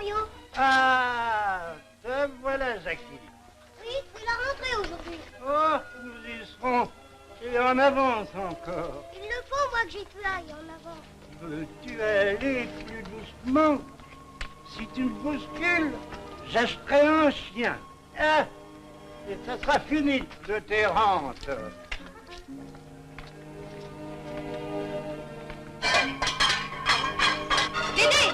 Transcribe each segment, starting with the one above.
Mario? Ah, te voilà, Jackie. Oui, c'est la rentrée aujourd'hui. Oh, nous y serons. Et en avance encore. Il le faut, moi, que j'y aille en avant. Veux-tu aller plus doucement? Si tu me bouscules, j'achèterai un chien. Ah, et ça sera fini de tes rentes. Dédé!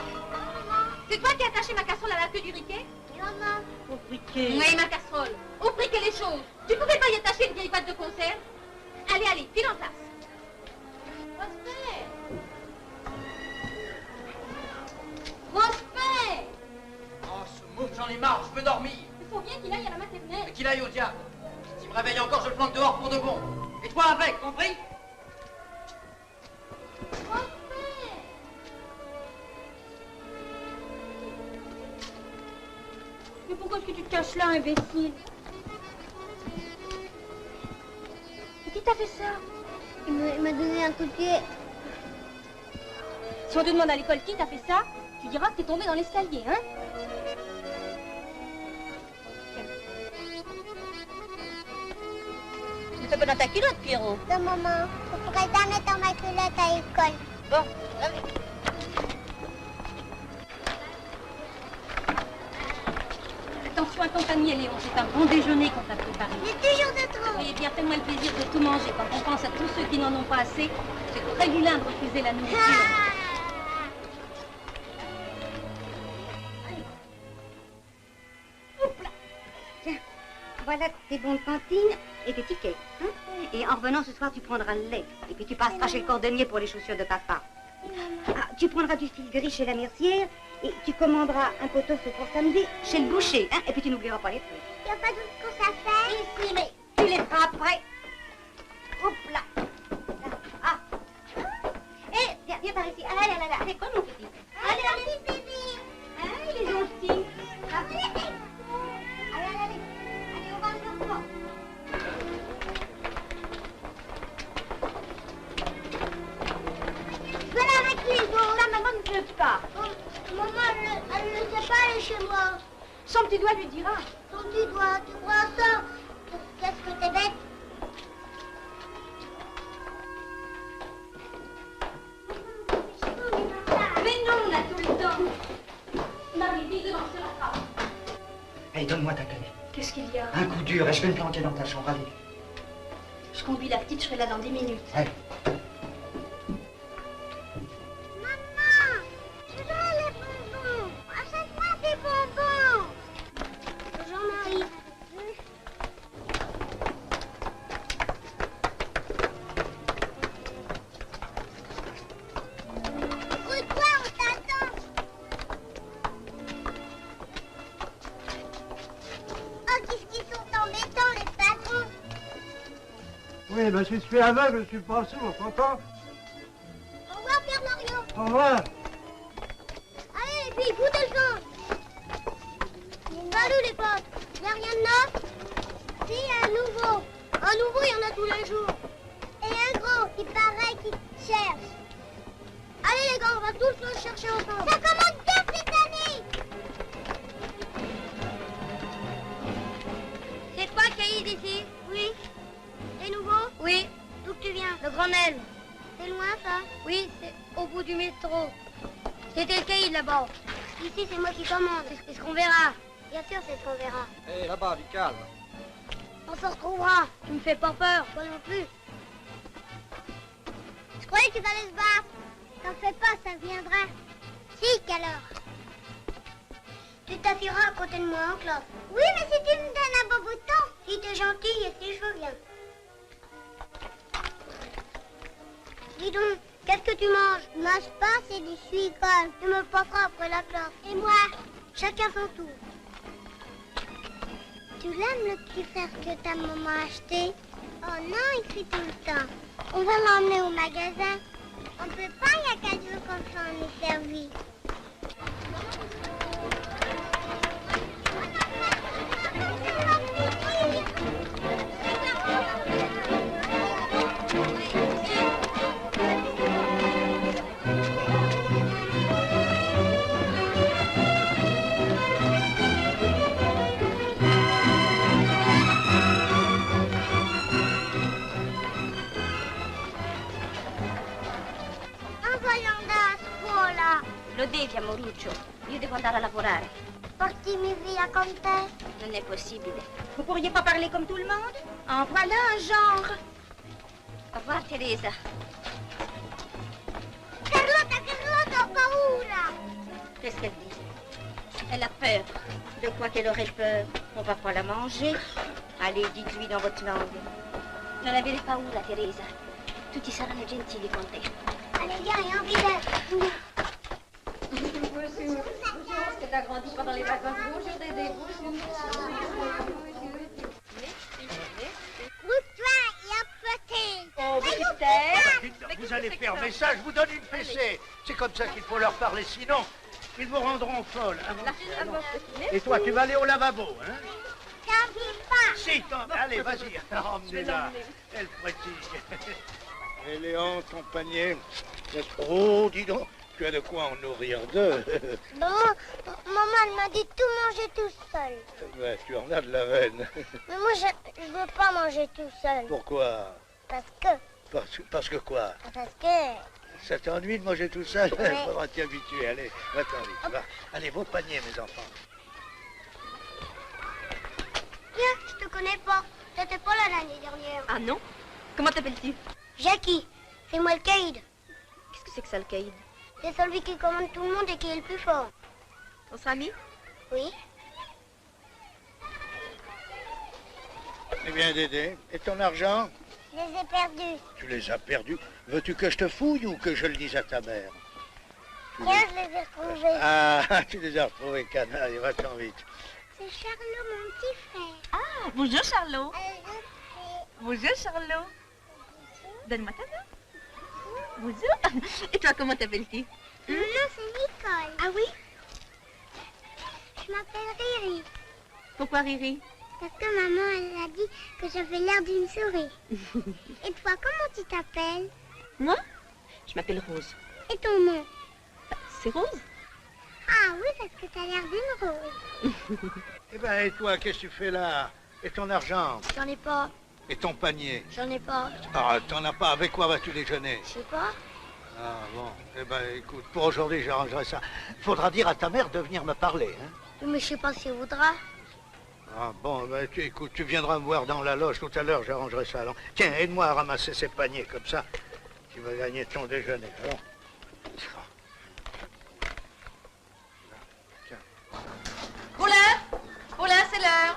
C'est toi qui as attaché ma casserole à la queue du briquet? Oui, maman. Au briquet. Oui, ma casserole. Au briquet les choses. Tu pouvais pas y attacher une vieille boîte de conserve? Allez, allez, file en place. Prosper! Prosper! Oh, ce môme, j'en ai marre, je veux dormir. Il faut bien qu'il aille à la maternelle. Et qu'il aille au diable. S'il me réveille encore, je le plante dehors pour de bon. Et toi avec, compris? Prosper! Mais pourquoi est-ce que tu te caches là, imbécile? Et qui t'a fait ça? Il m'a donné un coup de pied. Si on te demande à l'école qui t'a fait ça, tu diras que t'es tombé dans l'escalier, hein? Tu fais pas dans ta culotte, Pierrot. Non, maman. Je pourrais pas mettre dans ma culotte à l'école. Bon, allez. Attention à ton panier, Léon, c'est un bon déjeuner qu'on t'a préparé. J'ai toujours de trop. Oui, eh bien, fais-moi le plaisir de tout manger. Quand on pense à tous ceux qui n'en ont pas assez, c'est très vilain de refuser la nourriture. Voilà tes bons de cantine et tes tickets. Hein? Et en revenant ce soir, tu prendras le lait. Et puis tu passeras chez le cordonnier pour les chaussures de papa. Ah, tu prendras du fil gris chez la mercière et tu commanderas un pot-au-feu pour samedi chez le boucher. Hein? Et puis tu n'oublieras pas les fruits. Il n'y a pas d'autre course à faire? Ici, mais tu les feras après. Oups là. Ah. Eh, viens par ici. Allez, allez, allez. Allez, quoi, mon petit? Allez, allez. Bébé. Hein, il est gentil. Allez, allez. Allez, allez. Allez, on va sur toi. Voilà avec les autres. Ça, maman ne pleut pas. Maman, elle ne sait pas aller chez moi. Son petit doigt lui dira. Ton petit doigt, tu crois ça? Qu'est-ce que t'es bête? Mais non, on a tout le temps. Marie, vite devant sur la trappe. Hey, donne-moi ta canette. Qu'est-ce qu'il y a? Un coup dur et je vais me planquer dans ta chambre, allez. Je conduis la petite, je serai là dans 10 minutes. Allez. Maman, tu veux les bonbons? Achète-moi des bonbons. Jean-Marie. Écoute-toi, on t'attend. Oh, qu'est-ce qu'ils sont embêtants, les patrons. Oui, ben si je suis aveugle, je suis pas sourd, content? Au revoir, Père Mario. Au revoir. Allez, les filles, foutez le camp. Salut, les potes. Y'a rien de neuf? Si, un nouveau. Un nouveau, il y en a tous les jours. Et un gros, il paraît qu'il te cherche. Allez, les gars, on va tous le chercher ensemble. Ça commence bien cette année. C'est toi, Caïd, ici? Oui. Les nouveaux? Oui. D'où que tu viens? De Grenelle. C'est loin, ça? Oui, c'est au bout du métro. C'était le Caïd, là-bas. Ici, c'est moi qui commande. C'est ce qu'on verra. Bien sûr, c'est ce qu'on verra. Hé, là-bas, du calme. On se retrouvera. Tu me fais pas peur. Toi non plus. Je croyais qu'ils allaient se battre. T'en fais pas, ça viendra. Si, quelle heure? Tu t'assureras à côté de moi en classe. Oui, mais si tu me donnes un beau bouton. Si t'es gentil et si je veux bien. Dis donc, qu'est-ce que tu manges? Je mange pas, c'est du suicole. Tu me passeras après la classe. Et moi? Chacun son tour. Tu l'aimes, le petit frère que ta maman a acheté? Oh non, il crie tout le temps. On va l'emmener au magasin. On peut pas, il y a 4 jours qu'on s'en est servi. Io devo andare a lavorare. Portimi via con te. Non è possibile. Vous pourriez pas parler comme tout le monde? En voilà un genre. Au revoir, Teresa. Carlotta, ho paura. Qu'est-ce qu'elle dit? Elle a peur. De quoi qu'elle aurait peur? On va pas la manger. Allez, dites-lui dans votre langue. Non avere paura, Teresa. Tutti saranno gentili con te. Allez, viens, et en vitesse. Bonjour. Est-ce que t'as grandi pendant les vacances? Bonjour, Dédé. Pousse-toi et un petit. Oh, super. Vous allez fermer ça, je vous donne une fessée. C'est comme ça qu'il faut leur parler, sinon ils vous rendront folle. Et toi, tu vas aller au lavabo, hein? T'en pas. Si, allez, vas-y, emmenez-la. Elle frétille. Et Léon, ton panier. Oh, dis donc, tu as de quoi en nourrir deux. Maman, elle m'a dit de tout manger tout seul. Ouais, tu en as de la veine. Mais moi, je veux pas manger tout seul. Pourquoi? Parce que... Parce que quoi? Parce que... Ça t'ennuie de manger tout seul? Il Ouais. faudra t'y habituer. Allez, va-t'en vite, va. Allez, vos paniers, mes enfants. Tiens, je te connais pas. T'étais pas là l'année dernière. Ah non? Comment t'appelles-tu? Jackie, c'est moi le caïd. Qu'est-ce que c'est que ça, le caïd? C'est celui qui commande tout le monde et qui est le plus fort. On sera amis? Oui. Eh bien, Dédé, et ton argent? Je les ai perdus. Tu les as perdus. Veux-tu que je te fouille ou que je le dise à ta mère? Tiens, je les ai retrouvés. Ah, tu les as retrouvés, canaille, va-t'en vite. C'est Charlot, mon petit frère. Ah, bonjour, Charlot. Je sais. Bonjour, Charlot. Donne-moi ta main. Bonjour. Et toi, comment t'appelles-tu? Mon nom, c'est Nicole. Ah oui? Je m'appelle Riri. Pourquoi Riri? Parce que maman, elle a dit que j'avais l'air d'une souris. Et toi, comment tu t'appelles? Moi? Je m'appelle Rose. Et ton nom? C'est Rose? Ah oui, parce que t'as l'air d'une rose. Eh ben, et toi, qu'est-ce que tu fais là? Et ton argent? J'en ai pas. Et ton panier? J'en ai pas. Ah, t'en as pas. Avec quoi vas-tu déjeuner? Je sais pas. Ah, bon. Eh ben, écoute, pour aujourd'hui, j'arrangerai ça. Faudra dire à ta mère de venir me parler, hein? Mais je sais pas si elle voudra. Ah, bon, ben, écoute, tu viendras me voir dans la loge tout à l'heure, j'arrangerai ça. Alors, tiens, aide-moi à ramasser ces paniers, comme ça, tu vas gagner ton déjeuner. Alors. Paulin! Paulin, c'est l'heure.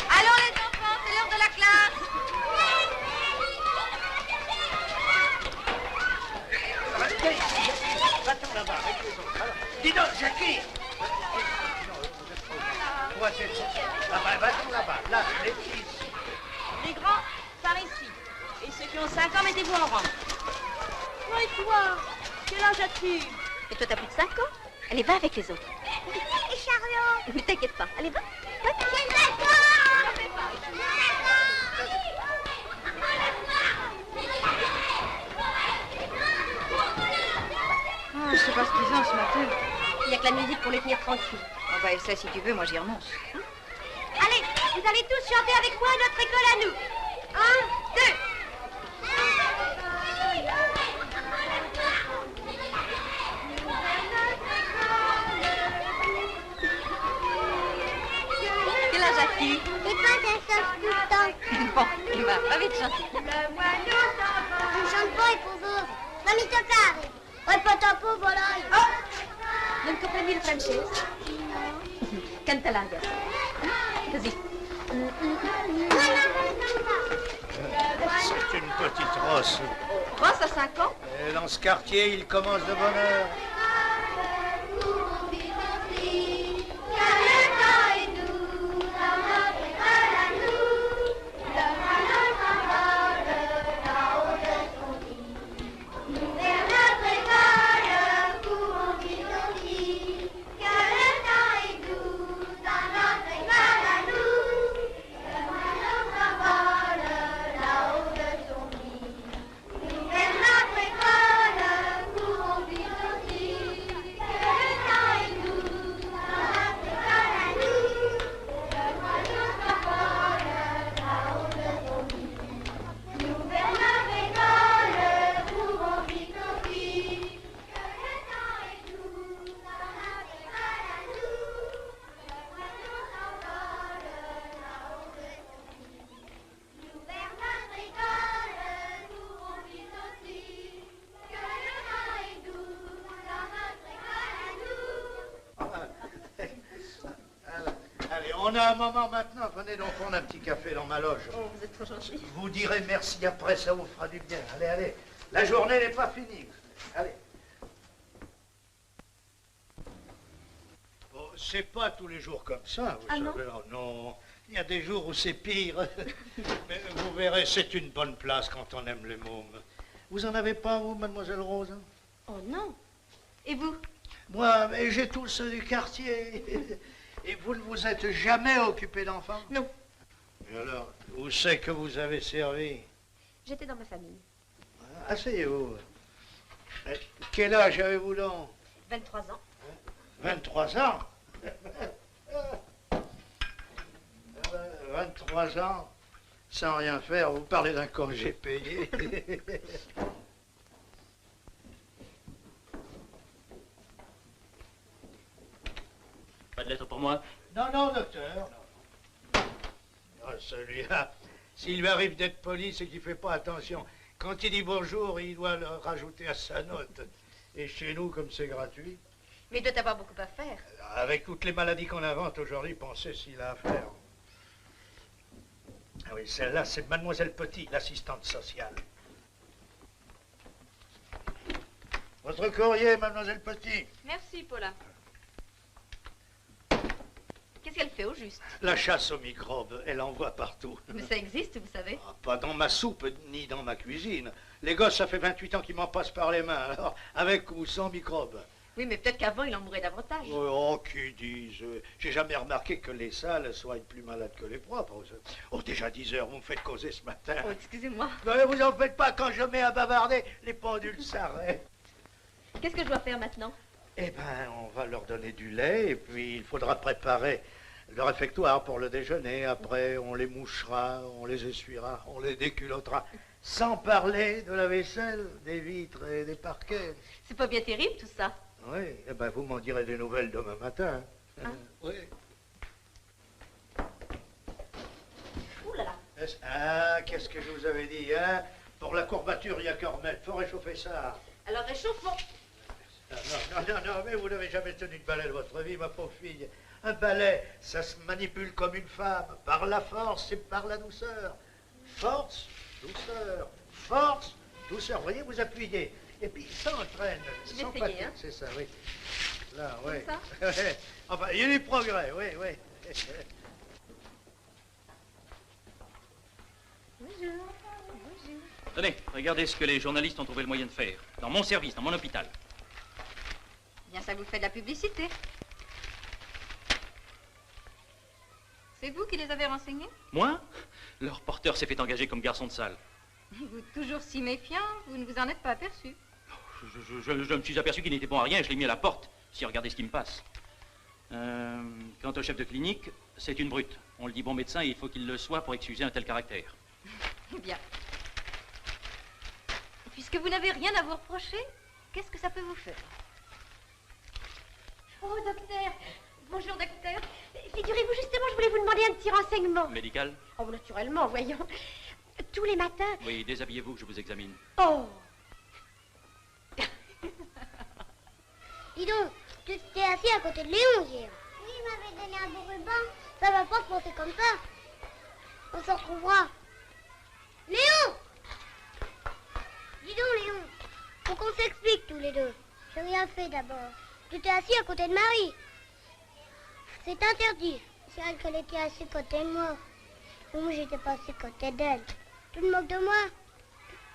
Allons les enfants, c'est l'heure de la classe. Va-t'en là-bas, avec les autres. Alors, dis donc, Jackie! Toi, là-bas, va-t'en là-bas. Là, les petits. Les grands, par ici. Et ceux qui ont 5 ans, mettez-vous en rang. Toi et toi, quel âge as-tu? Et toi, t'as plus de 5 ans? Allez, va avec les autres. Et Charlot? Ne t'inquiète pas. Allez, va. J'ai d'accord. Ah, je sais pas ce qu'ils ont ce matin. Il n'y a que la musique pour les tenir tranquilles. Oh bah, ça, si tu veux, moi j'y renonce. Allez, vous allez tous chanter avec moi notre école à nous. 1, 2. Quel âge as-tu? Et toi, t'as ça tout le temps. Bon, eh ben, va vite chanter. Je ne chante pas, il faut voir. Mamie Tocare. Répète un peu, voilà. Non comprendí el francés? Cántala, ya. Vas-y. C'est une petite rosse. Ross a 5 ans? Et dans ce quartier, il commence de bonne heure. On a un moment maintenant. Venez donc prendre un petit café dans ma loge. Oh, vous êtes trop gentil. Vous direz merci après, ça vous fera du bien. Allez, allez. La journée n'est pas finie. Allez. Bon, c'est pas tous les jours comme ça, vous savez. Non. Oh, non, il y a des jours où c'est pire. Mais vous verrez, c'est une bonne place quand on aime les mômes. Vous en avez pas, vous, mademoiselle Rose? Oh non. Et vous? Moi, j'ai tous ceux du quartier. Et vous ne vous êtes jamais occupé d'enfants? Non. Et alors, où c'est que vous avez servi? J'étais dans ma famille. Asseyez-vous. Quel âge avez-vous donc? 23 ans. 23 ans? 23 ans, sans rien faire, vous parlez d'un congé payé. Pas de lettre pour moi? Non, non, docteur. Non. Oh, celui-là, s'il lui arrive d'être poli, c'est qu'il ne fait pas attention. Quand il dit bonjour, il doit le rajouter à sa note. Et chez nous, comme c'est gratuit, Mais il doit avoir beaucoup à faire. avec toutes les maladies qu'on invente aujourd'hui, pensez s'il a à faire. Ah oui, celle-là, c'est mademoiselle Petit, l'assistante sociale. Votre courrier, mademoiselle Petit. Merci, Paula. Qu'est-ce qu'elle fait au juste? La chasse aux microbes, elle en voit partout. Mais ça existe, vous savez. Ah, pas dans ma soupe, ni dans ma cuisine. Les gosses, ça fait 28 ans qu'ils m'en passent par les mains, alors, avec ou sans microbes. Oui, mais peut-être qu'avant, il en mourait davantage. Oh, qui disent? J'ai jamais remarqué que les sales soient plus malades que les propres. Oh, déjà 10 heures, vous me faites causer ce matin. Oh, excusez-moi. Mais vous en faites pas, quand je mets à bavarder, les pendules s'arrêtent. Qu'est-ce que je dois faire maintenant? Eh ben, on va leur donner du lait, et puis il faudra préparer le réfectoire pour le déjeuner. Après, on les mouchera, on les essuiera, on les déculottera. Sans parler de la vaisselle, des vitres et des parquets. C'est pas bien terrible, tout ça. Oui, eh ben, vous m'en direz des nouvelles demain matin. Hein? Oui. Ouh là là. Ah, qu'est-ce que je vous avais dit, hein? Pour la courbature, il n'y a qu'à remettre. Faut réchauffer ça. Alors réchauffons. Non, mais vous n'avez jamais tenu de balai de votre vie, ma pauvre fille. Un balai, ça se manipule comme une femme, par la force et par la douceur. Force, douceur, force, douceur. Vous voyez, vous appuyez. Et puis, ça entraîne. Je vais sans essayer, fatigue, hein. c'est ça, oui. Là, oui. Comme ça? Enfin, il y a du progrès, oui, oui. Bonjour. Bonjour. Tenez, regardez ce que les journalistes ont trouvé le moyen de faire. Dans mon service, dans mon hôpital. Bien, ça vous fait de la publicité. C'est vous qui les avez renseignés? Moi? Le reporter s'est fait engager comme garçon de salle. Vous toujours si méfiant, vous ne vous en êtes pas aperçu. Je me suis aperçu qu'il n'était bon à rien et je l'ai mis à la porte. Si, regardez ce qui me passe. Quant au chef de clinique, c'est une brute. On le dit bon médecin et il faut qu'il le soit pour excuser un tel caractère. Bien. Puisque vous n'avez rien à vous reprocher, qu'est-ce que ça peut vous faire? Oh, docteur. Bonjour, docteur. Figurez-vous, justement, je voulais vous demander un petit renseignement. Médical? Oh, naturellement, voyons. Tous les matins... Oui, déshabillez-vous que je vous examine. Oh. Dis donc, tu t'es assis à côté de Léon hier. Oui, il m'avait donné un beau ruban. Ça va pas se passer comme ça. On se retrouvera. Léon! Dis donc, Léon. Faut qu'on s'explique tous les deux. J'ai rien fait d'abord. Tu t'es assis à côté de Marie. C'est interdit. C'est elle qui était assise à côté de moi. Moi, j'étais pas assis à côté d'elle. Tu te moques de moi?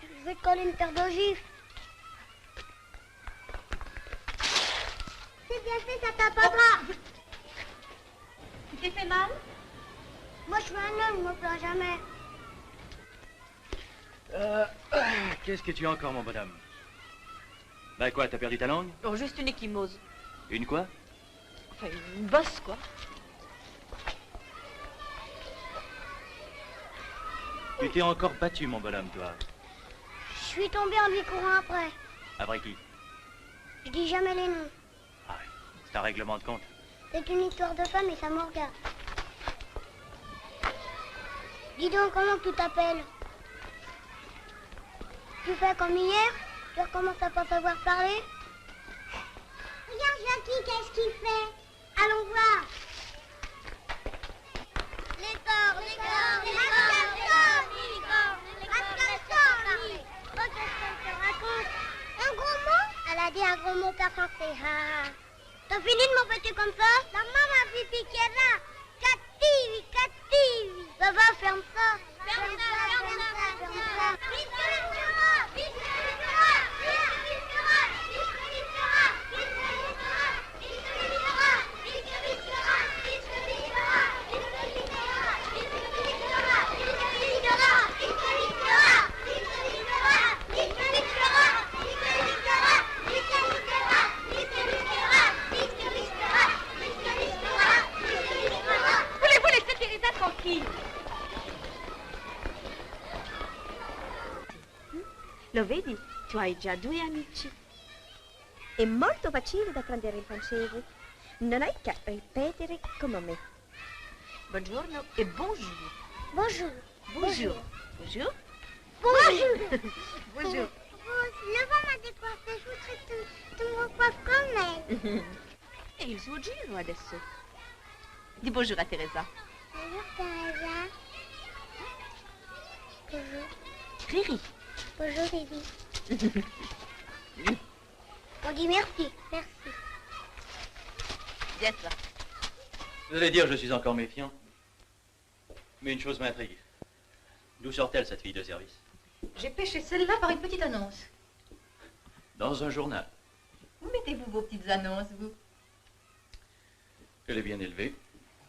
Je vais te coller une paire de gifles. C'est bien fait, ça t'apportera. Tu t'es fait mal? Moi, je suis un homme, je me plains jamais. Qu'est-ce que tu as encore, mon bonhomme? Ben quoi, t'as perdu ta langue? Oh, juste une échymose. Une quoi? Enfin, une bosse, quoi. Tu t'es encore battu, mon bonhomme, toi. Je suis tombée en lui courant après. Après qui? Je dis jamais les noms. Ah, c'est un règlement de compte. C'est une histoire de femme et ça me regarde. Dis donc, comment tu t'appelles? Tu fais comme hier? Tu recommences à pas savoir parler? Regarde, Jackie, qu'est-ce qu'il fait? Allons voir. c'est comme ça? La maman pipi qui est là. Cattivi, cattivi. Papa, ferme ça. Ferme ça, ferme ça, ferme ça. Visque Viscera, Visque Viscera, Visque Viscera, Visque Viscera, Visque Viscera, Visque Viscera, Visque Viscera, Visque Viscera, Visque Viscera, Visque Viscera, Visque Viscera, Visque Viscera, Visque Viscera, Visque Viscera, Visque Viscera, Visque Viscera, Visque Viscera, Visque Viscera, Visque Viscera, Visque Viscera. Voulez-vous laisser Teresa tranquille? Lo vedi? Tu hai già 2 amici. È molto facile da apprendere il francese. Non hai che ripetere come me. Buongiorno e bonjour. Bonjour. Bonjour. Bonjour. Bonjour. Bonjour. Le vent m'a décoiffé, je voudrais que tu me recoiffes comme elle. È il suo giro adesso. Di bonjour a Teresa. Bonjour, Teresa. Bonjour. Riri. Bonjour, Riri. On dit merci. Merci. Viens toi. Vous allez dire, je suis encore méfiant. Mais une chose m'intrigue. D'où sort-elle, cette fille de service? J'ai pêché celle-là par une petite annonce. Dans un journal. Où mettez-vous vos petites annonces, vous? Elle est bien élevée.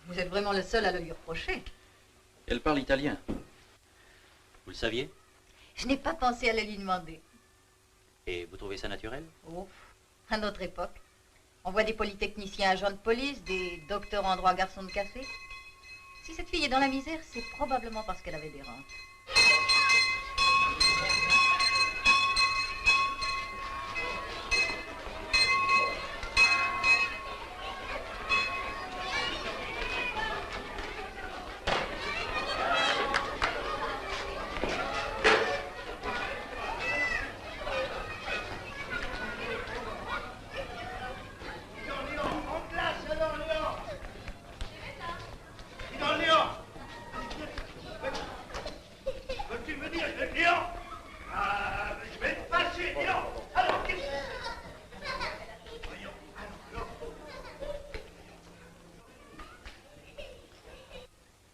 Vous êtes vraiment le seul à le lui reprocher. Elle parle italien. Vous le saviez? Je n'ai pas pensé à le lui demander. Et vous trouvez ça naturel? Oh, à notre époque. On voit des polytechniciens agents de police, des docteurs en droit garçons de café. Si cette fille est dans la misère, c'est probablement parce qu'elle avait des rentes.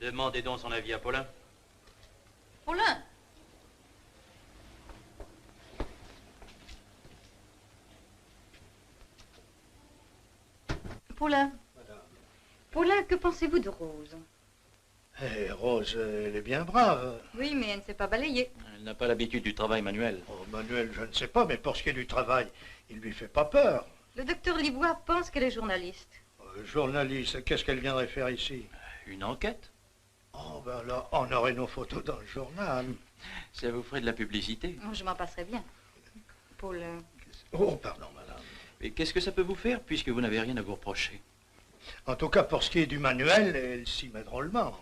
Demandez donc son avis à Paulin. Paulin! Paulin. Madame. Paulin, que pensez-vous de Rose? Eh, Rose, elle est bien brave. Oui, mais elle ne sait pas balayer. Elle n'a pas l'habitude du travail manuel. Oh, Manuel, je ne sais pas, mais pour ce qui est du travail, il lui fait pas peur. Le docteur Libois pense qu'elle est journaliste. Journaliste, qu'est-ce qu'elle viendrait faire ici? Une enquête? Oh, ben là, on aurait nos photos dans le journal. Ça vous ferait de la publicité. Oh, je m'en passerai bien. Paulin. Oh, pardon, madame. Mais qu'est-ce que ça peut vous faire, puisque vous n'avez rien à vous reprocher? En tout cas, pour ce qui est du manuel, elle s'y met drôlement.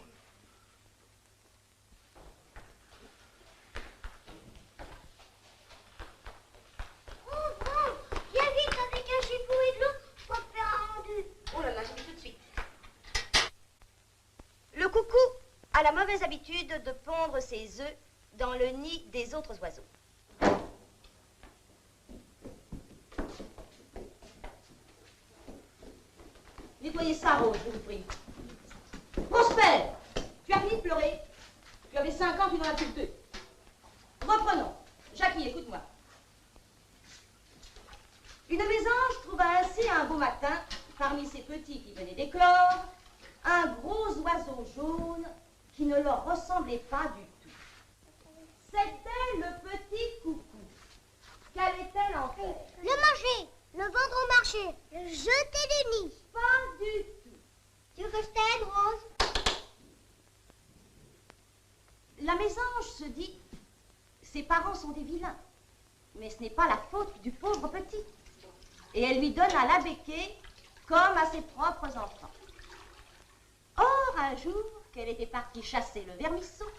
Viens vite avec un chiffon et de l'eau pour te faire un rendu. Oh là là, j'y vais tout de suite. Le coucou a la mauvaise habitude de pondre ses œufs dans le nid des autres oiseaux. Nettoyez ça, Rose, je vous prie. Prosper, tu as fini de pleurer? Tu avais 5 ans, tu n'en as plus que 2. Reprenons. Jackie, écoute-moi. Une mésange trouva ainsi un beau matin, parmi ces petits qui venaient d'éclore, un gros oiseau jaune qui ne leur ressemblait pas du tout. C'était le petit coucou. Qu'allait-elle en faire? Le manger, le vendre au marché, le jeter des nids. Pas du tout. Tu veux que je t'aide, Rose? La mésange se dit, ses parents sont des vilains, mais ce n'est pas la faute du pauvre petit. Et elle lui donne à la becquer comme à ses propres enfants. Or, un jour, qu'elle était partie chasser le vermisseau,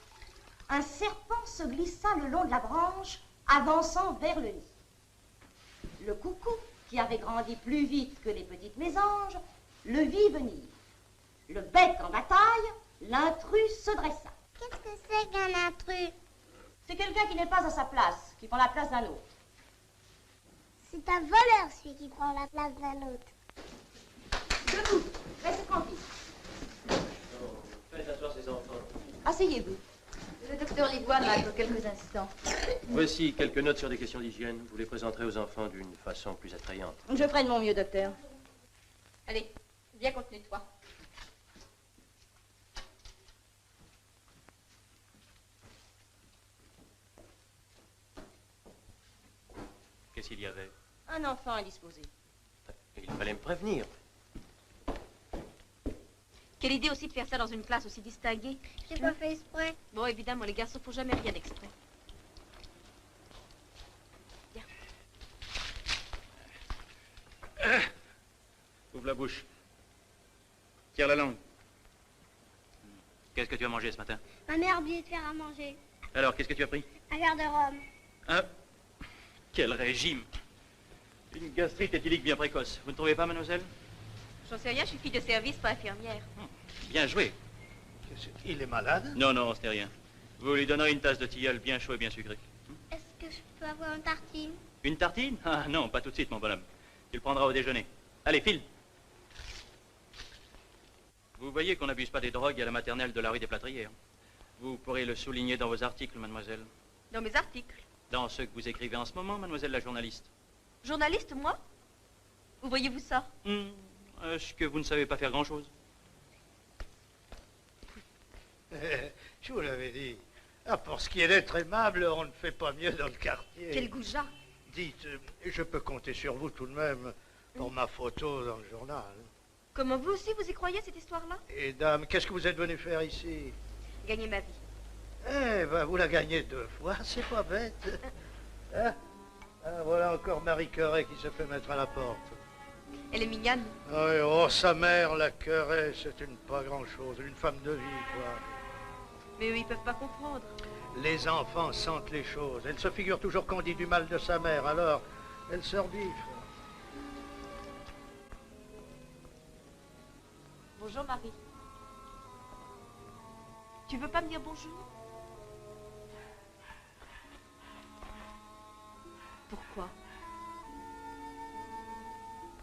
un serpent se glissa le long de la branche, avançant vers le nid. Le coucou, qui avait grandi plus vite que les petites mésanges, le vit venir. Le bec en bataille, l'intrus se dressa. Qu'est-ce que c'est qu'un intrus? C'est quelqu'un qui n'est pas à sa place, qui prend la place d'un autre. C'est un voleur, celui qui prend la place d'un autre. Le Asseyez-vous. Le docteur Livois arrive dans quelques instants. Voici quelques notes sur des questions d'hygiène. Vous les présenterez aux enfants d'une façon plus attrayante. Je ferai de mon mieux, docteur. Allez, viens contenu-toi. Qu'est-ce qu'il y avait? Un enfant indisposé. Il fallait me prévenir. Quelle idée aussi de faire ça dans une classe aussi distinguée. J'ai pas fait exprès. Bon, évidemment, les garçons font jamais rien d'exprès. Ouvre la bouche. Tire la langue. Qu'est-ce que tu as mangé ce matin? Ma mère a oublié de faire à manger. Alors, qu'est-ce que tu as pris? Un verre de rhum. Ah, quel régime! Une gastrite éthylique bien précoce. Vous ne trouvez pas, mademoiselle? J'en sais rien, je suis fille de service, pas infirmière. Bien joué. Il est malade? Non, non, c'était rien. Vous lui donnerez une tasse de tilleul bien chaud et bien sucré. Est-ce que je peux avoir une tartine? Une tartine? Ah non, pas tout de suite, mon bonhomme. Tu le prendras au déjeuner. Allez, file. Vous voyez qu'on n'abuse pas des drogues à la maternelle de la rue des Plâtrières. Vous pourrez le souligner dans vos articles, mademoiselle. Dans mes articles. Dans ceux que vous écrivez en ce moment, mademoiselle la journaliste. Journaliste, moi? Où voyez-vous ça? Est-ce que vous ne savez pas faire grand-chose? Je vous l'avais dit. Ah, pour ce qui est d'être aimable, on ne fait pas mieux dans le quartier. Quel goujat! Dites, je peux compter sur vous tout de même pour ma photo dans le journal. Comment vous aussi vous y croyez cette histoire-là? Et dame, qu'est-ce que vous êtes venu faire ici? Gagner ma vie. Eh ben, vous la gagnez 2 fois, c'est pas bête. Hein? Ah, voilà encore Marie Queret qui se fait mettre à la porte. Elle est mignonne. Ah oui, oh, sa mère, la Queret, c'est une pas grand-chose, une femme de vie, quoi. Mais eux, ils peuvent pas comprendre. Les enfants sentent les choses. Elle se figure toujours qu'on dit du mal de sa mère, alors elle se rebiffe. Bonjour, Marie. Tu veux pas me dire bonjour? Pourquoi?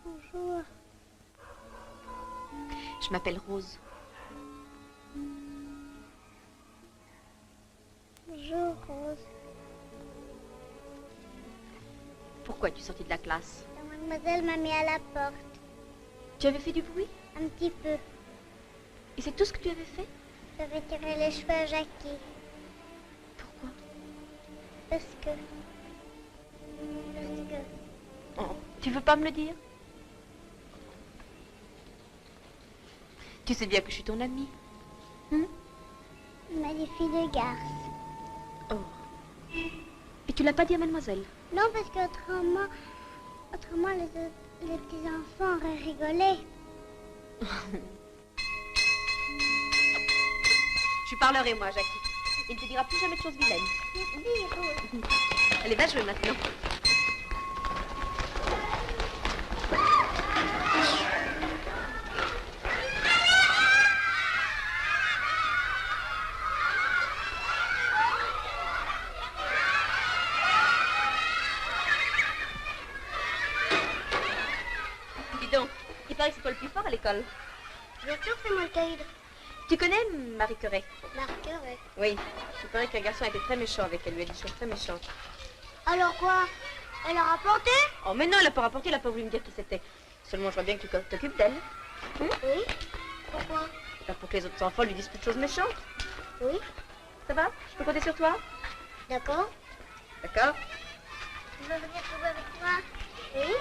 Bonjour. Je m'appelle Rose. Bonjour, Rose. Pourquoi es-tu sortie de la classe? La mademoiselle m'a mis à la porte. Tu avais fait du bruit? Un petit peu. Et c'est tout ce que tu avais fait? J'avais tiré les cheveux à Jackie. Pourquoi? Parce que... Oh, tu veux pas me le dire? Tu sais bien que je suis ton amie. Il m'a dit fille de garce. Oh. Et tu l'as pas dit à mademoiselle? Non, parce qu'autrement... Autrement, les petits-enfants auraient rigolé. Je suis parlerai, moi, Jackie. Il ne te dira plus jamais de choses vilaines. Merci, Rose. Allez, va jouer maintenant. Dis donc, il paraît que c'est toi le plus fort à l'école. Bien sûr que c'est moi le caïd. Tu connais Marie Queret? Marqueur, Oui. Il paraît qu'un garçon a été très méchant avec elle. Lui a dit des choses très méchantes. Alors quoi? Elle a rapporté? Oh, mais non, elle n'a pas rapporté, elle n'a pas voulu me dire qui c'était. Seulement, je vois bien que tu t'occupes d'elle. Oui. Pourquoi? Pas pour que les autres enfants lui disent plus de choses méchantes. Oui. Ça va? Je peux compter sur toi? D'accord. D'accord. Je veux venir jouer avec toi. Oui.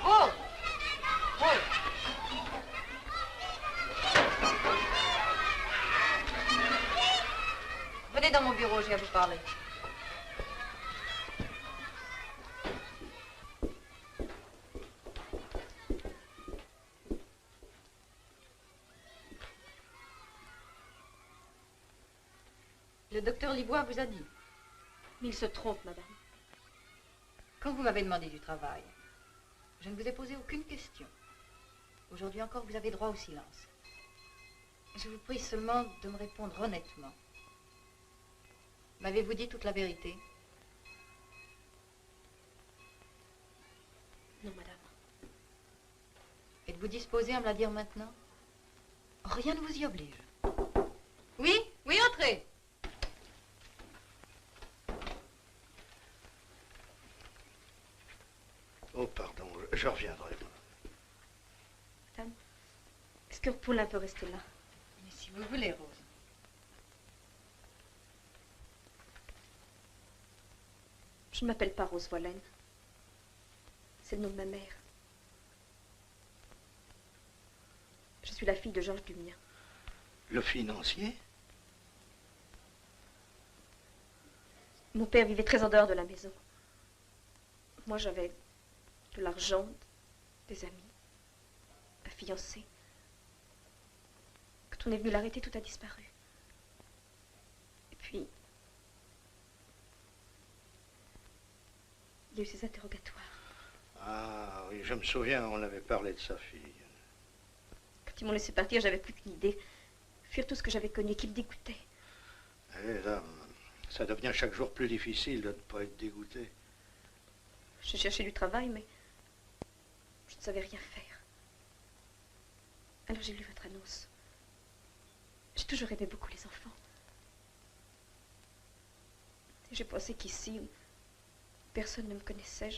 Oh! Venez dans mon bureau, je viens vous parler. Le docteur Livois vous a dit. Mais il se trompe, madame. Quand vous m'avez demandé du travail, je ne vous ai posé aucune question. Aujourd'hui encore, vous avez droit au silence. Je vous prie seulement de me répondre honnêtement. M'avez-vous dit toute la vérité? Non, madame. Êtes-vous Vous disposez à me la dire maintenant? Rien ne vous y oblige. Oui, oui, entrez. Oh, pardon, je reviendrai. Madame, est-ce que Paulin peut rester là? Mais si vous voulez, Rose. Je ne m'appelle pas Rose Volène. C'est le nom de ma mère. Je suis la fille de Georges Dumien. Le financier? Mon père vivait très en dehors de la maison. Moi, j'avais de l'argent, des amis, un fiancé. Quand on est venu l'arrêter, tout a disparu. Et puis, il y a eu ces interrogatoires. Ah oui, je me souviens, on avait parlé de sa fille. Quand ils m'ont laissé partir, j'avais plus qu'une idée. Fuir tout ce que j'avais connu, qui me dégoûtait. Eh là, ça devient chaque jour plus difficile de ne pas être dégoûté. J'ai cherché du travail, mais je ne savais rien faire. Alors j'ai lu votre annonce. J'ai toujours aimé beaucoup les enfants. Et j'ai pensé qu'ici, où personne ne me connaissait,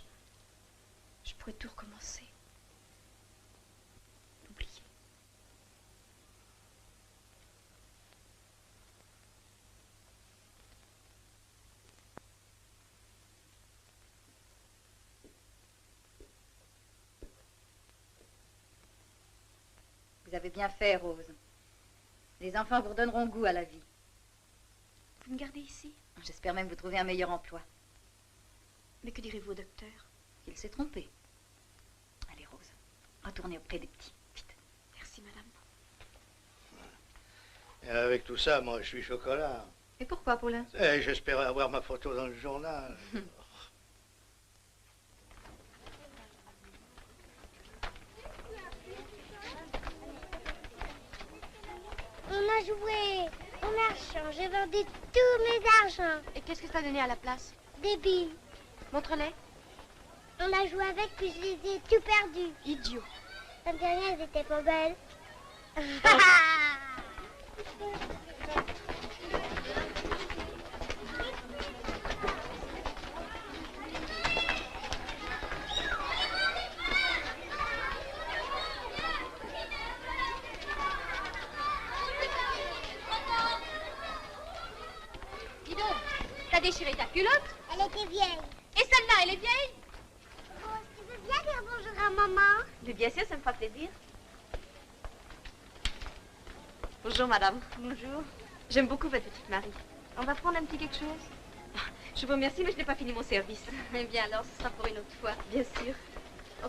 je pourrais tout recommencer. L'oublier. Vous avez bien fait, Rose. Les enfants vous redonneront goût à la vie. Vous me gardez ici? J'espère même vous trouver un meilleur emploi. Mais que direz-vous au docteur? Il s'est trompé. Allez, Rose, retournez auprès des petits. Vite. Merci, madame. Et avec tout ça, moi, je suis chocolat. Et pourquoi, Paulin? Et j'espérais avoir ma photo dans le journal. On a joué au marchand, j'ai vendu tous mes argents. Et qu'est-ce que ça a donné à la place? Des billes. Montre-les. On a joué avec, puis je les ai tout perdus. Idiot. Ça me dit rien, elles étaient pas belles. Dis donc, t'as déchiré ta culotte? Elle était vieille. Et celle-là, elle est vieille? Oh, tu veux bien dire bonjour à maman? Mais bien sûr, ça me fera plaisir. Bonjour, madame. Bonjour. J'aime beaucoup votre petite Marie. On va prendre un petit quelque chose? Je vous remercie, mais je n'ai pas fini mon service. Eh bien, alors, ce sera pour une autre fois. Bien sûr. Oh.